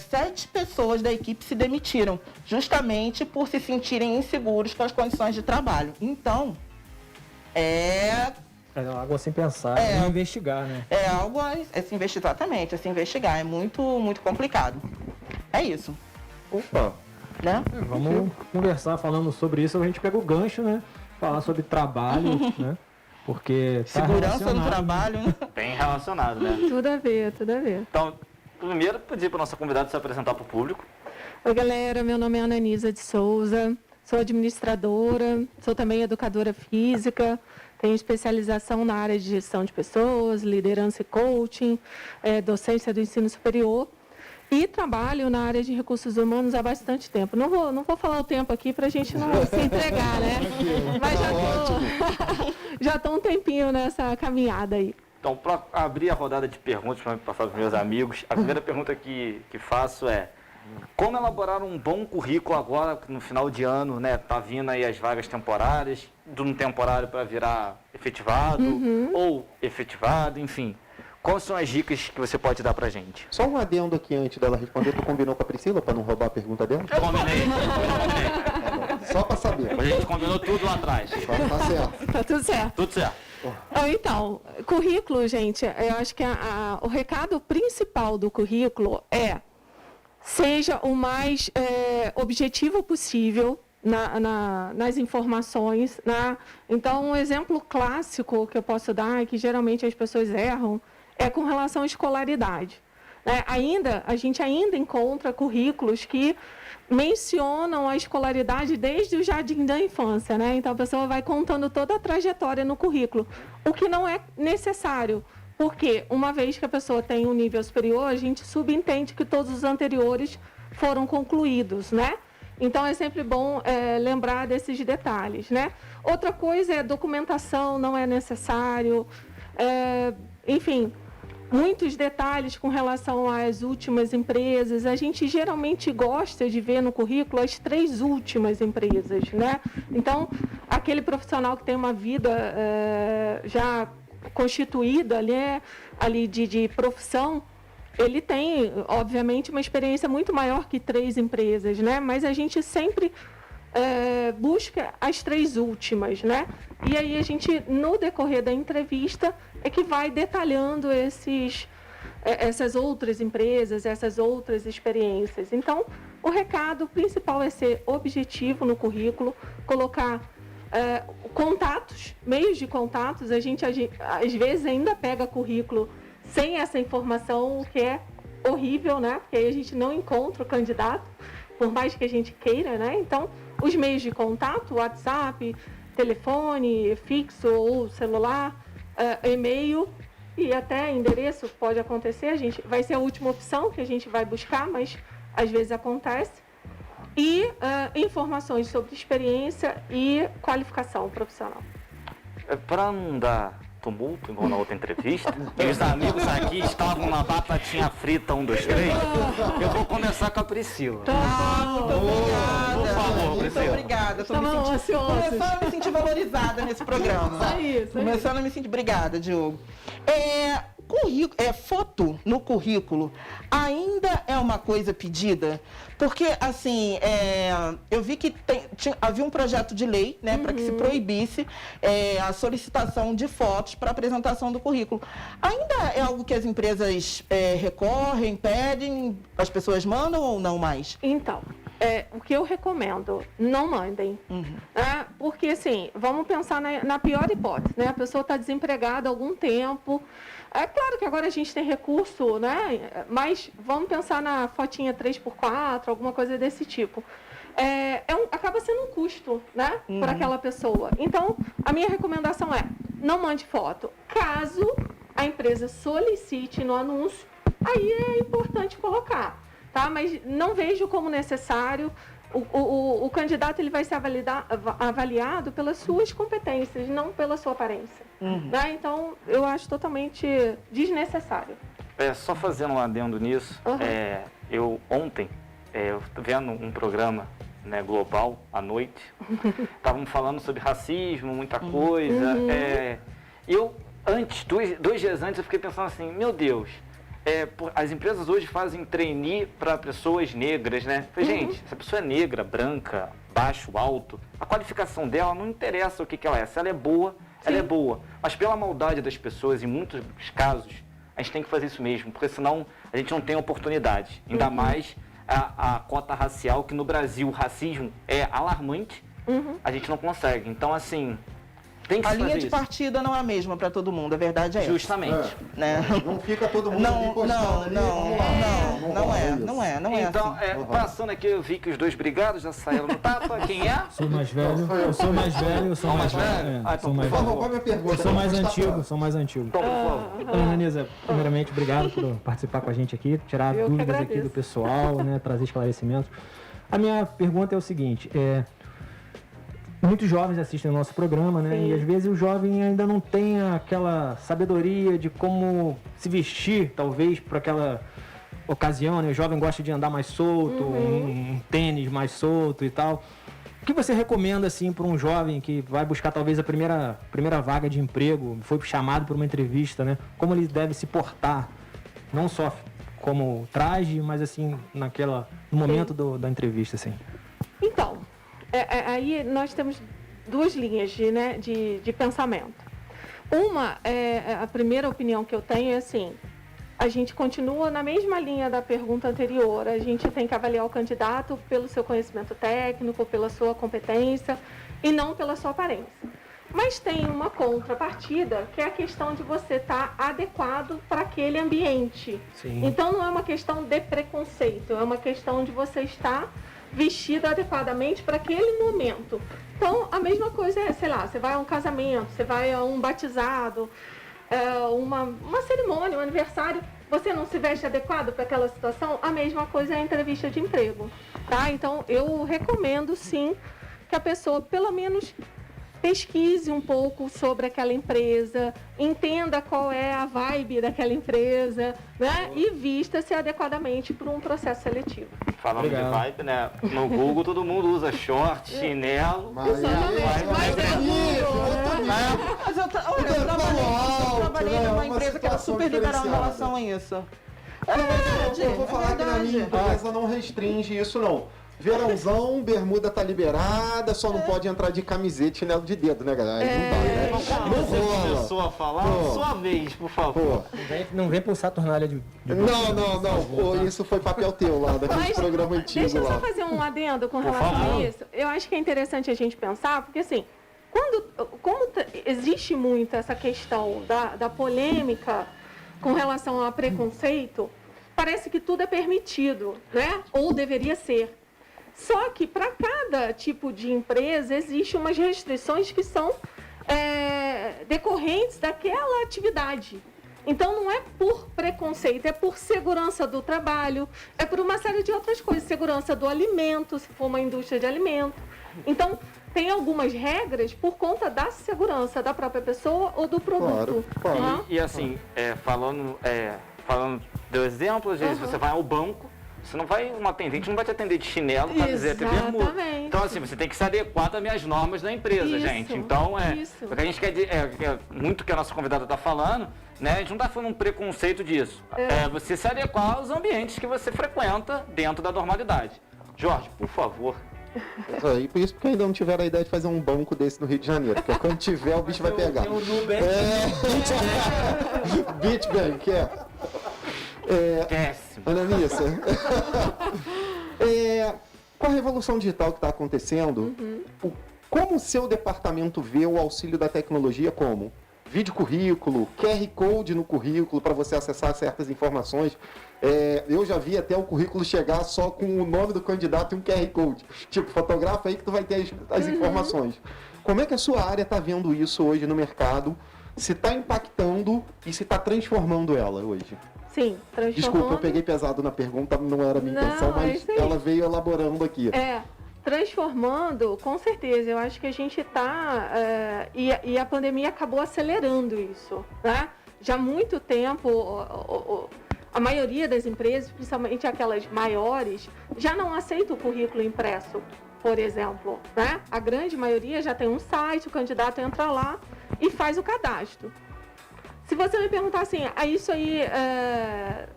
7 pessoas da equipe se demitiram, justamente por se sentirem inseguros com as condições de trabalho. Então, algo a se pensar, é investigar, né? É algo a se investigar, exatamente, a se investigar. É muito, muito complicado. É isso. Opa! Né? Vamos conversar falando sobre isso, a gente pega o gancho, né? Falar sobre trabalho, né? Porque segurança no trabalho, né? Bem relacionado, né? Tudo a ver, tudo a ver. Então, primeiro, pedir para a nossa convidada se apresentar para o público. Oi, galera. Meu nome é Ananisa de Souza. Sou administradora, sou também educadora física. Tenho especialização na área de gestão de pessoas, liderança e coaching, docência do ensino superior. E trabalho na área de recursos humanos há bastante tempo. Não vou falar o tempo aqui para a gente não se entregar, né? Mas já estou um tempinho nessa caminhada aí. Então, para abrir a rodada de perguntas para passar para os meus amigos, a primeira pergunta que faço é: como elaborar um bom currículo agora, no final de ano, né? Tá vindo aí as vagas temporárias, de um temporário para virar efetivado ou efetivado, enfim. Quais são as dicas que você pode dar pra gente? Só um adendo aqui antes dela responder. Tu combinou com a Priscila para não roubar a pergunta dela? Combinei. Só para saber. A gente combinou tudo lá atrás. Tá certo. Tá tudo certo. Tudo certo. Então, currículo, gente, eu acho que o recado principal do currículo seja o mais objetivo possível nas informações. Então, um exemplo clássico que eu posso dar, que geralmente as pessoas erram, é com relação à escolaridade. né? A gente ainda encontra currículos que mencionam a escolaridade desde o jardim da infância, né? Então, a pessoa vai contando toda a trajetória no currículo, o que não é necessário, porque uma vez que a pessoa tem um nível superior, a gente subentende que todos os anteriores foram concluídos, né? Então, é sempre bom lembrar desses detalhes, né? Outra coisa é documentação, não é necessário, enfim, muitos detalhes com relação às últimas empresas. A gente geralmente gosta de ver no currículo as 3 últimas empresas, né? Então, aquele profissional que tem uma vida já constituída ali de profissão, ele tem, obviamente, uma experiência muito maior que 3 empresas, né? Mas a gente sempre busca as 3 últimas, né? E aí a gente, no decorrer da entrevista, é que vai detalhando essas outras empresas, essas outras experiências. Então, o recado principal é ser objetivo no currículo, colocar contatos, meios de contatos. A gente, às vezes, ainda pega currículo sem essa informação, o que é horrível, né? Porque aí a gente não encontra o candidato, por mais que a gente queira, né? Então, os meios de contato, WhatsApp, telefone fixo ou celular, e-mail e até endereço, pode acontecer, vai ser a última opção que a gente vai buscar, mas às vezes acontece. E informações sobre experiência e qualificação profissional. Para não dar tumulto, igual na outra entrevista, e os amigos aqui estavam na batatinha frita 1, 2, 3, eu vou começar com a Priscila. Muito obrigada. Por favor, Priscila. Muito obrigada. Começando a me sentir valorizada nesse programa. Isso. Começando a me sentir... Obrigada, Diogo. Foto no currículo ainda é uma coisa pedida? Porque, assim, eu vi que havia um projeto de lei, né, para que se proibisse a solicitação de fotos para apresentação do currículo. Ainda é algo que as empresas recorrem, pedem, as pessoas mandam ou não mais? Então, o que eu recomendo, não mandem. Porque, assim, vamos pensar na pior hipótese, né? A pessoa está desempregada há algum tempo. É claro que agora a gente tem recurso, né? Mas vamos pensar na fotinha 3x4, alguma coisa desse tipo. Acaba sendo um custo, né? Para aquela pessoa. Então, a minha recomendação é, não mande foto. Caso a empresa solicite no anúncio, aí é importante colocar, tá? Mas não vejo como necessário. O candidato ele vai ser avaliado pelas suas competências, não pela sua aparência. Né? Então, eu acho totalmente desnecessário. Só fazendo um adendo nisso, eu ontem, eu vendo um programa, né, global, à noite, estavam falando sobre racismo, muita coisa. Eu, dois dias antes, eu fiquei pensando assim, meu Deus, as empresas hoje fazem trainee para pessoas negras, né? Falei, gente, se a pessoa é negra, branca, baixo, alto, a qualificação dela não interessa o que ela é. Se ela é boa, ela é boa. Mas pela maldade das pessoas, em muitos casos, a gente tem que fazer isso mesmo, porque senão a gente não tem oportunidade. Ainda mais a cota racial, que no Brasil o racismo é alarmante, a gente não consegue. Então, assim... A linha de partida não é a mesma para todo mundo, a verdade é essa. Justamente. Né? Não fica todo mundo encostado ali. Não é então, assim. Passando aqui, eu vi que os dois brigados já saíram no tapa. Quem é? Sou mais velho, eu sou mais velho, eu sou mais velho. Por favor, qual é a minha pergunta? Eu sou mais antigo, Então, por favor. Ananisa, primeiramente, obrigado por participar com a gente aqui, tirar dúvidas aqui do pessoal, né, trazer esclarecimentos. A minha pergunta é o seguinte, muitos jovens assistem ao nosso programa, né? Sim. E às vezes o jovem ainda não tem aquela sabedoria de como se vestir, talvez, para aquela ocasião, né? O jovem gosta de andar mais solto, um tênis mais solto e tal. O que você recomenda, assim, para um jovem que vai buscar talvez a primeira vaga de emprego, foi chamado para uma entrevista, né? Como ele deve se portar, não só como traje, mas assim, no momento da entrevista, assim. Então, aí nós temos 2 linhas de pensamento. Uma, a primeira opinião que eu tenho é assim, a gente continua na mesma linha da pergunta anterior, a gente tem que avaliar o candidato pelo seu conhecimento técnico, pela sua competência e não pela sua aparência. Mas tem uma contrapartida, que é a questão de você estar adequado para aquele ambiente. Sim. Então não é uma questão de preconceito, é uma questão de você estar vestido adequadamente para aquele momento. Então a mesma coisa é, sei lá, você vai a um casamento, você vai a um batizado, uma cerimônia, um aniversário, você não se veste adequado para aquela situação, a mesma coisa é a entrevista de emprego, tá? Então eu recomendo sim que a pessoa pelo menos pesquise um pouco sobre aquela empresa, entenda qual é a vibe daquela empresa, né? E vista-se adequadamente para um processo seletivo. Falando de vibe, né? No Google todo mundo usa short, chinelo. Eu trabalhei numa empresa que era super liberal em relação a isso. Eu vou falar que na minha empresa não restringe isso, não. Verãozão, bermuda tá liberada, só não pode entrar de camiseta e chinelo de dedo, né, galera? Aí não dá, né? Não rola. Começou a falar, sua vez, por favor. Não vem por Saturnalha de Não. Pô, isso foi papel teu lá, daquele programa antigo Deixa eu lá. só fazer um adendo com relação a isso. Eu acho que é interessante a gente pensar, porque assim, como existe muito essa questão da polêmica com relação a preconceito, parece que tudo é permitido, né? Ou deveria ser. Só que para cada tipo de empresa existe umas restrições que são decorrentes daquela atividade. Então não é por preconceito, é por segurança do trabalho, é por uma série de outras coisas, segurança do alimento, se for uma indústria de alimento. Então tem algumas regras por conta da segurança da própria pessoa ou do produto. Claro. E assim, falando do exemplo, às vezes você vai ao banco, você não vai, uma atendente não vai te atender de chinelo, camiseta e bermuda. Então assim, você tem que se adequar também às normas da empresa, gente. Então o que a gente quer dizer, muito que a nossa convidada está falando, né? A gente não está falando um preconceito disso. É você se adequar aos ambientes que você frequenta dentro da normalidade. Jorge, por favor. E por isso que ainda não tiveram a ideia de fazer um banco desse no Rio de Janeiro, porque quando tiver o bicho vai pegar. Beach Bank, Ananissa, com a revolução digital que está acontecendo, como o seu departamento vê o auxílio da tecnologia como? Vídeo currículo, QR Code no currículo para você acessar certas informações. Eu já vi até o currículo chegar só com o nome do candidato e um QR Code. Tipo, fotografa aí que tu vai ter as informações. Como é que a sua área está vendo isso hoje no mercado? Se está impactando e se está transformando ela hoje? Sim, transformando. Desculpa, eu peguei pesado na pergunta, não era a minha intenção, mas ela veio elaborando aqui. Transformando, com certeza. Eu acho que a gente está... e a pandemia acabou acelerando isso, né? Já há muito tempo, a maioria das empresas, principalmente aquelas maiores, já não aceita o currículo impresso, por exemplo, né? A grande maioria já tem um site, o candidato entra lá e faz o cadastro. Se você me perguntar assim, isso aí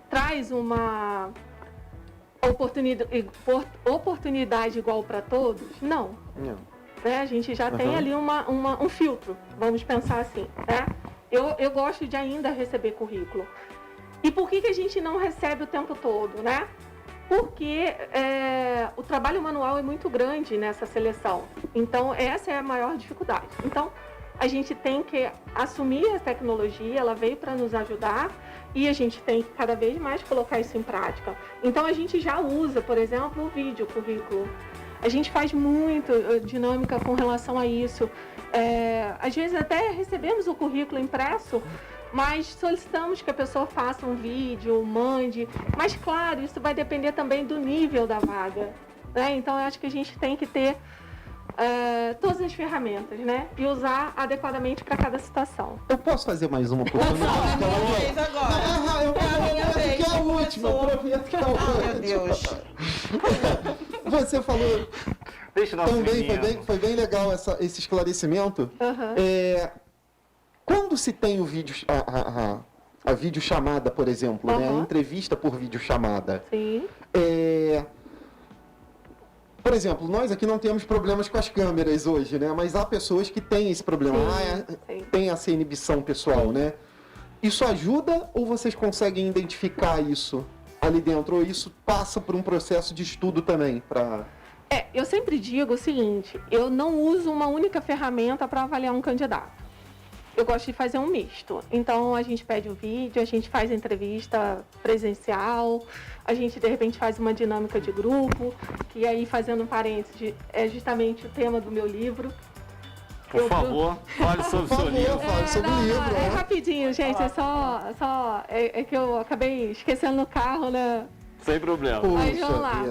traz uma oportunidade igual para todos? Não. Né? A gente já tem ali um filtro, vamos pensar assim. Né? Eu gosto de ainda receber currículo. E por que a gente não recebe o tempo todo, né? Porque o trabalho manual é muito grande nessa seleção. Então, essa é a maior dificuldade. Então, a gente tem que assumir a tecnologia, ela veio para nos ajudar e a gente tem que cada vez mais colocar isso em prática. Então, a gente já usa, por exemplo, o vídeo currículo. A gente faz muito dinâmica com relação a isso. Às vezes até recebemos o currículo impresso, mas solicitamos que a pessoa faça um vídeo, mande. Mas, claro, isso vai depender também do nível da vaga, né? Então, eu acho que a gente tem que ter todas as ferramentas, né? E usar adequadamente para cada situação. Eu posso fazer mais uma por favor? Eu prometo que é a última. Meu Deus. Você falou... Também foi bem legal esse esclarecimento. Quando se tem o vídeo, a videochamada, por exemplo, né? A entrevista por videochamada. Sim. Por exemplo, nós aqui não temos problemas com as câmeras hoje, né? Mas há pessoas que têm esse problema. Tem essa inibição pessoal, né? Isso ajuda ou vocês conseguem identificar isso ali dentro? Ou isso passa por um processo de estudo também para... Eu sempre digo o seguinte, eu não uso uma única ferramenta para avaliar um candidato. Eu gosto de fazer um misto. Então, a gente pede o vídeo, a gente faz entrevista presencial, a gente, de repente, faz uma dinâmica de grupo, que aí, fazendo um parênteses, é justamente o tema do meu livro. Por favor, fale sobre o seu livro. Fale sobre o livro. É rapidinho, gente, é que eu acabei esquecendo no carro, né? Sem problema. Mas vamos lá.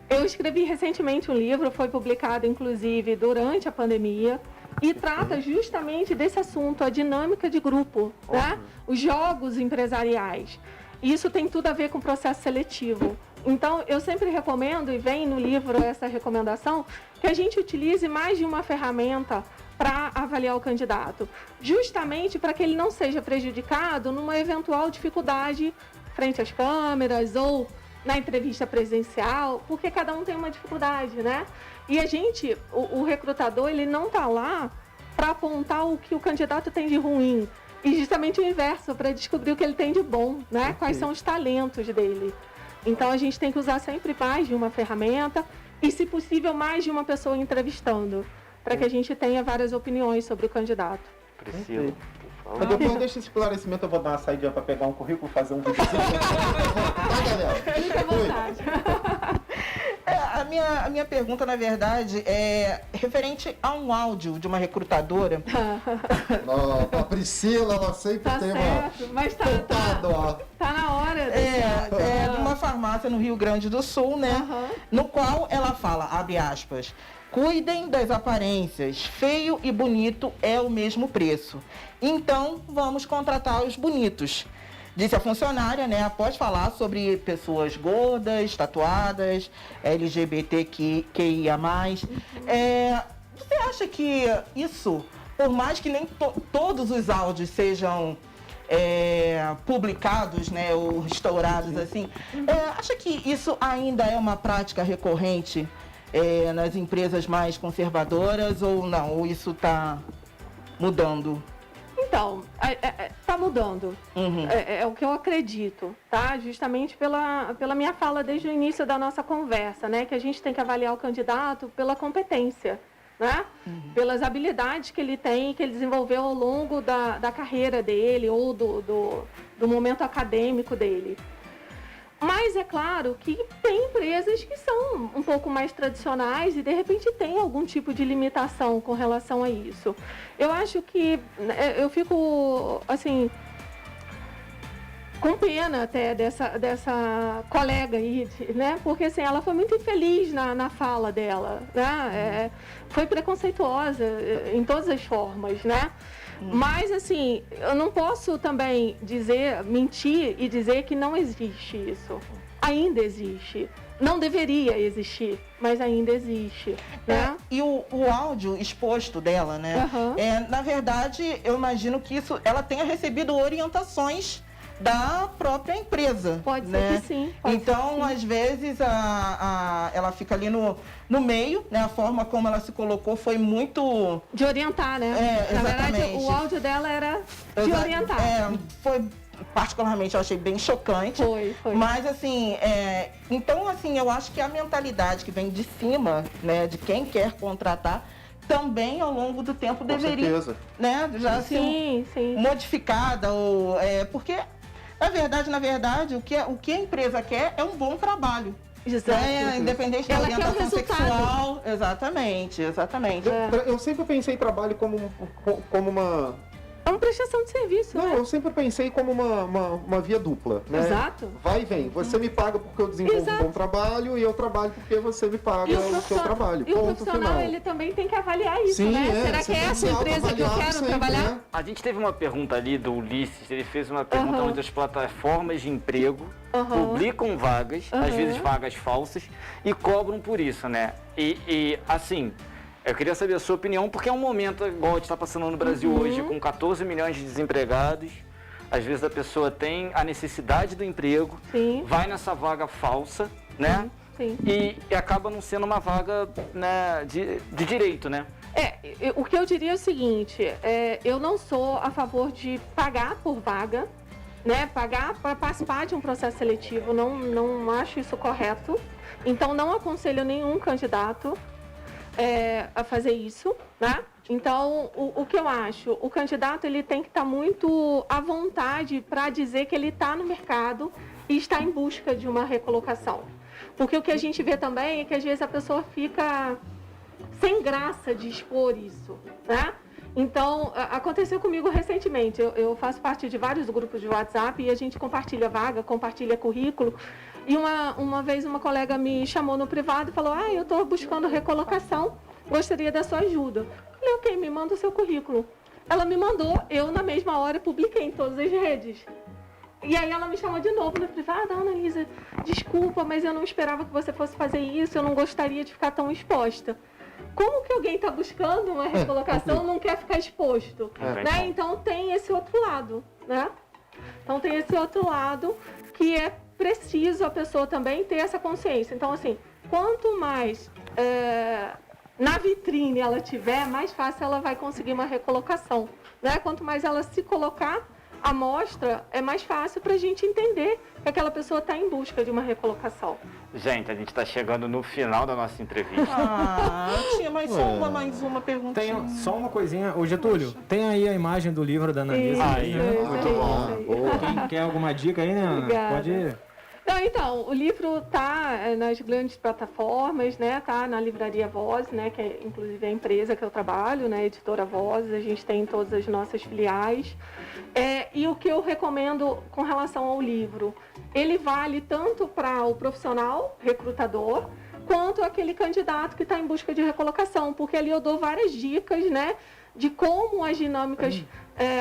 Eu escrevi recentemente um livro, foi publicado, inclusive, durante a pandemia, e trata justamente desse assunto, a dinâmica de grupo, né? Os jogos empresariais. Isso tem tudo a ver com o processo seletivo. Então, eu sempre recomendo, e vem no livro essa recomendação, que a gente utilize mais de uma ferramenta para avaliar o candidato, justamente para que ele não seja prejudicado numa eventual dificuldade frente às câmeras ou na entrevista presencial, porque cada um tem uma dificuldade, né? E a gente, o recrutador, ele não está lá para apontar o que o candidato tem de ruim, e justamente o inverso, para descobrir o que ele tem de bom, né? Quais são os talentos dele. Então, a gente tem que usar sempre mais de uma ferramenta e, se possível, mais de uma pessoa entrevistando, para que a gente tenha várias opiniões sobre o candidato. Priscila. Mas depois desse esclarecimento, eu vou dar uma saída para pegar um currículo, fazer um videozinho. Tá, galera? Fica à vontade. A minha pergunta, na verdade, é referente a um áudio de uma recrutadora. A Priscila, ela sempre tem certo, mas tá na hora. De uma farmácia no Rio Grande do Sul, né? No qual ela fala, abre aspas, cuidem das aparências, feio e bonito é o mesmo preço. Então, vamos contratar os bonitos. Disse a funcionária, né, após falar sobre pessoas gordas, tatuadas, LGBTQIA+. Você acha que isso, por mais que nem todos os áudios sejam publicados, né, ou restaurados, assim, acha que isso ainda é uma prática recorrente nas empresas mais conservadoras ou não? Ou isso está mudando? Então, está mudando. É o que eu acredito, tá? Justamente pela minha fala desde o início da nossa conversa, né? Que a gente tem que avaliar o candidato pela competência, né? Pelas habilidades que ele tem, que ele desenvolveu ao longo da carreira dele ou do momento acadêmico dele. Mas é claro que tem empresas que são um pouco mais tradicionais e, de repente, tem algum tipo de limitação com relação a isso. Eu acho que eu fico, assim, com pena até dessa colega aí, né? Porque, assim, ela foi muito infeliz na fala dela, né? Foi preconceituosa em todas as formas, né? Mas, assim, eu não posso também mentir e dizer que não existe isso. Ainda existe. Não deveria existir, mas ainda existe, né? E o áudio exposto dela, né? Na verdade, eu imagino que ela tenha recebido orientações da própria empresa. Pode ser né? que sim. Então, às vezes, ela fica ali no meio, né? A forma como ela se colocou foi muito... De orientar, né? Na verdade, o áudio dela era de orientar. Foi, particularmente, eu achei bem chocante. Foi. Mas, assim, então, assim, eu acho que a mentalidade que vem de cima, né? De quem quer contratar, também ao longo do tempo deveria, né? Já sim. Modificada ou... porque... Na verdade, o que a empresa quer é um bom trabalho. Exato. Independente da orientação sexual. Exatamente. Eu sempre pensei em trabalho como uma... É uma prestação de serviço, Não, né? eu sempre pensei como uma via dupla, né? Exato. Vai e vem. Você me paga porque eu desenvolvo um bom trabalho e eu trabalho porque você me paga o seu trabalho. E o profissional, ele também tem que avaliar isso, né? Será que é essa empresa que eu quero trabalhar? Né? A gente teve uma pergunta ali do Ulisses, ele fez uma pergunta onde as plataformas de emprego publicam vagas, às vezes vagas falsas, e cobram por isso, né? E assim... Eu queria saber a sua opinião, porque é um momento igual a gente está passando no Brasil hoje, com 14 milhões de desempregados. Às vezes a pessoa tem a necessidade do emprego, vai nessa vaga falsa, né? E acaba não sendo uma vaga, né, de direito, né? O que eu diria é o seguinte, eu não sou a favor de pagar por vaga, né, pagar para participar de um processo seletivo. Não acho isso correto. Então, não aconselho nenhum candidato a fazer isso, né? Então, o que eu acho? O candidato ele tem que estar muito à vontade para dizer que ele está no mercado e está em busca de uma recolocação. Porque o que a gente vê também é que às vezes a pessoa fica sem graça de expor isso, né? Então, aconteceu comigo recentemente. Eu faço parte de vários grupos de WhatsApp e a gente compartilha vaga, compartilha currículo. E uma vez uma colega me chamou no privado e falou: eu estou buscando recolocação, gostaria da sua ajuda. Eu falei: ok, me manda o seu currículo. Ela me mandou, eu na mesma hora publiquei em todas as redes. E aí ela me chamou de novo no privado: Annalisa, desculpa, mas eu não esperava que você fosse fazer isso, eu não gostaria de ficar tão exposta. Como que alguém está buscando uma recolocação e não quer ficar exposto? Né? Então tem esse outro lado, né? Então tem esse outro lado que é preciso a pessoa também ter essa consciência. Então, assim, quanto mais na vitrine ela tiver, mais fácil ela vai conseguir uma recolocação, né? Quanto mais ela se colocar à mostra, é mais fácil para a gente entender que aquela pessoa está em busca de uma recolocação. Gente, a gente está chegando no final da nossa entrevista. Tinha mais uma perguntinha. Tem só uma coisinha. Ô, Getúlio, tem aí a imagem do livro da Annalisa. Muito bom. Quem quer alguma dica aí, né, Ana? Obrigada. Pode... Então, o livro está nas grandes plataformas, né? Está na Livraria Voz, né? Que é inclusive a empresa que eu trabalho, né? Editora Voz, a gente tem em todas as nossas filiais. E o que eu recomendo com relação ao livro, ele vale tanto para o profissional recrutador, quanto aquele candidato que está em busca de recolocação, porque ali eu dou várias dicas, né? De como as dinâmicas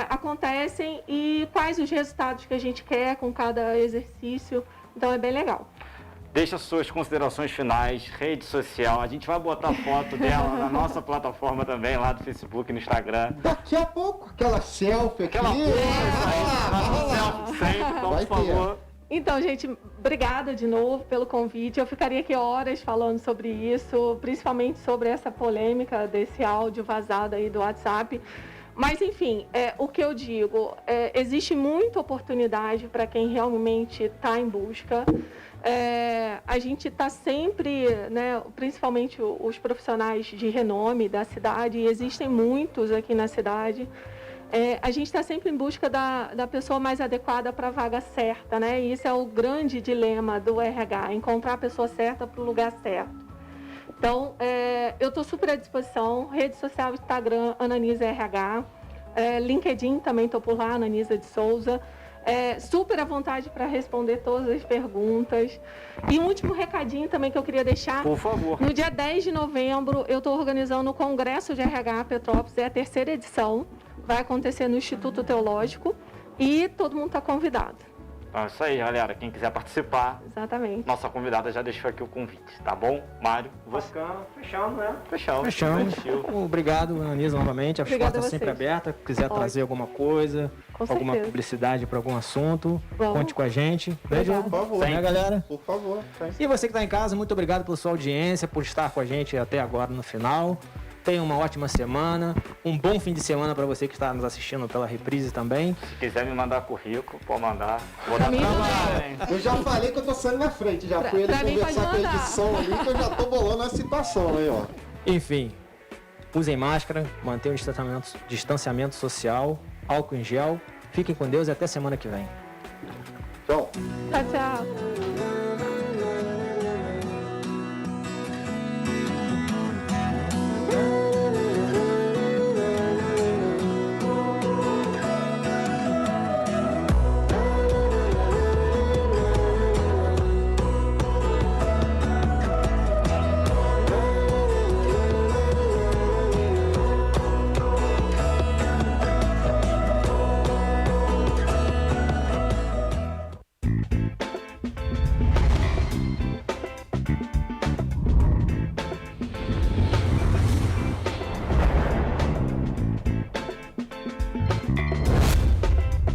acontecem e quais os resultados que a gente quer com cada exercício. Então é bem legal. Deixa suas considerações finais, rede social. A gente vai botar foto dela na nossa plataforma também, lá do Facebook e no Instagram. Daqui a pouco, aquela selfie aqui. Aquela selfie sempre, então, por favor. Então, gente, obrigada de novo pelo convite. Eu ficaria aqui horas falando sobre isso, principalmente sobre essa polêmica desse áudio vazado aí do WhatsApp. Mas, enfim, o que eu digo, existe muita oportunidade para quem realmente está em busca. A gente está sempre, né, principalmente os profissionais de renome da cidade, e existem muitos aqui na cidade. A gente está sempre em busca da pessoa mais adequada para a vaga certa, né? E isso é o grande dilema do RH, encontrar a pessoa certa para o lugar certo. Então, eu estou super à disposição, rede social, Instagram, Annalisa RH, LinkedIn também estou por lá, Annalisa de Souza. Super à vontade para responder todas as perguntas. E um último recadinho também que eu queria deixar. Por favor. No dia 10 de novembro, eu estou organizando o Congresso de RH Petrópolis, é a 3ª edição. Vai acontecer no Instituto Teológico e todo mundo está convidado. Então é isso aí, galera. Quem quiser participar, exatamente. Nossa convidada já deixou aqui o convite, tá bom? Mário, você... Fechamos, né? Fechamos. Obrigado, Annalisa, novamente. As portas sempre abertas. Se quiser trazer alguma coisa, alguma publicidade para algum assunto, conte com a gente. Né, Diogo? Por favor. Né, galera? Por favor. E você que está em casa, muito obrigado pela sua audiência, por estar com a gente até agora no final. Tenha uma ótima semana, um bom fim de semana para você que está nos assistindo pela reprise também. Se quiser me mandar currículo, pode mandar. Eu já falei que eu tô saindo na frente, já fui ele conversar com a edição ali, que eu já tô bolando a situação aí, ó. Enfim, usem máscara, mantenham o distanciamento social, álcool em gel. Fiquem com Deus e até semana que vem. Tchau. Tchau.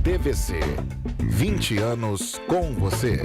TVC, 20 anos com você.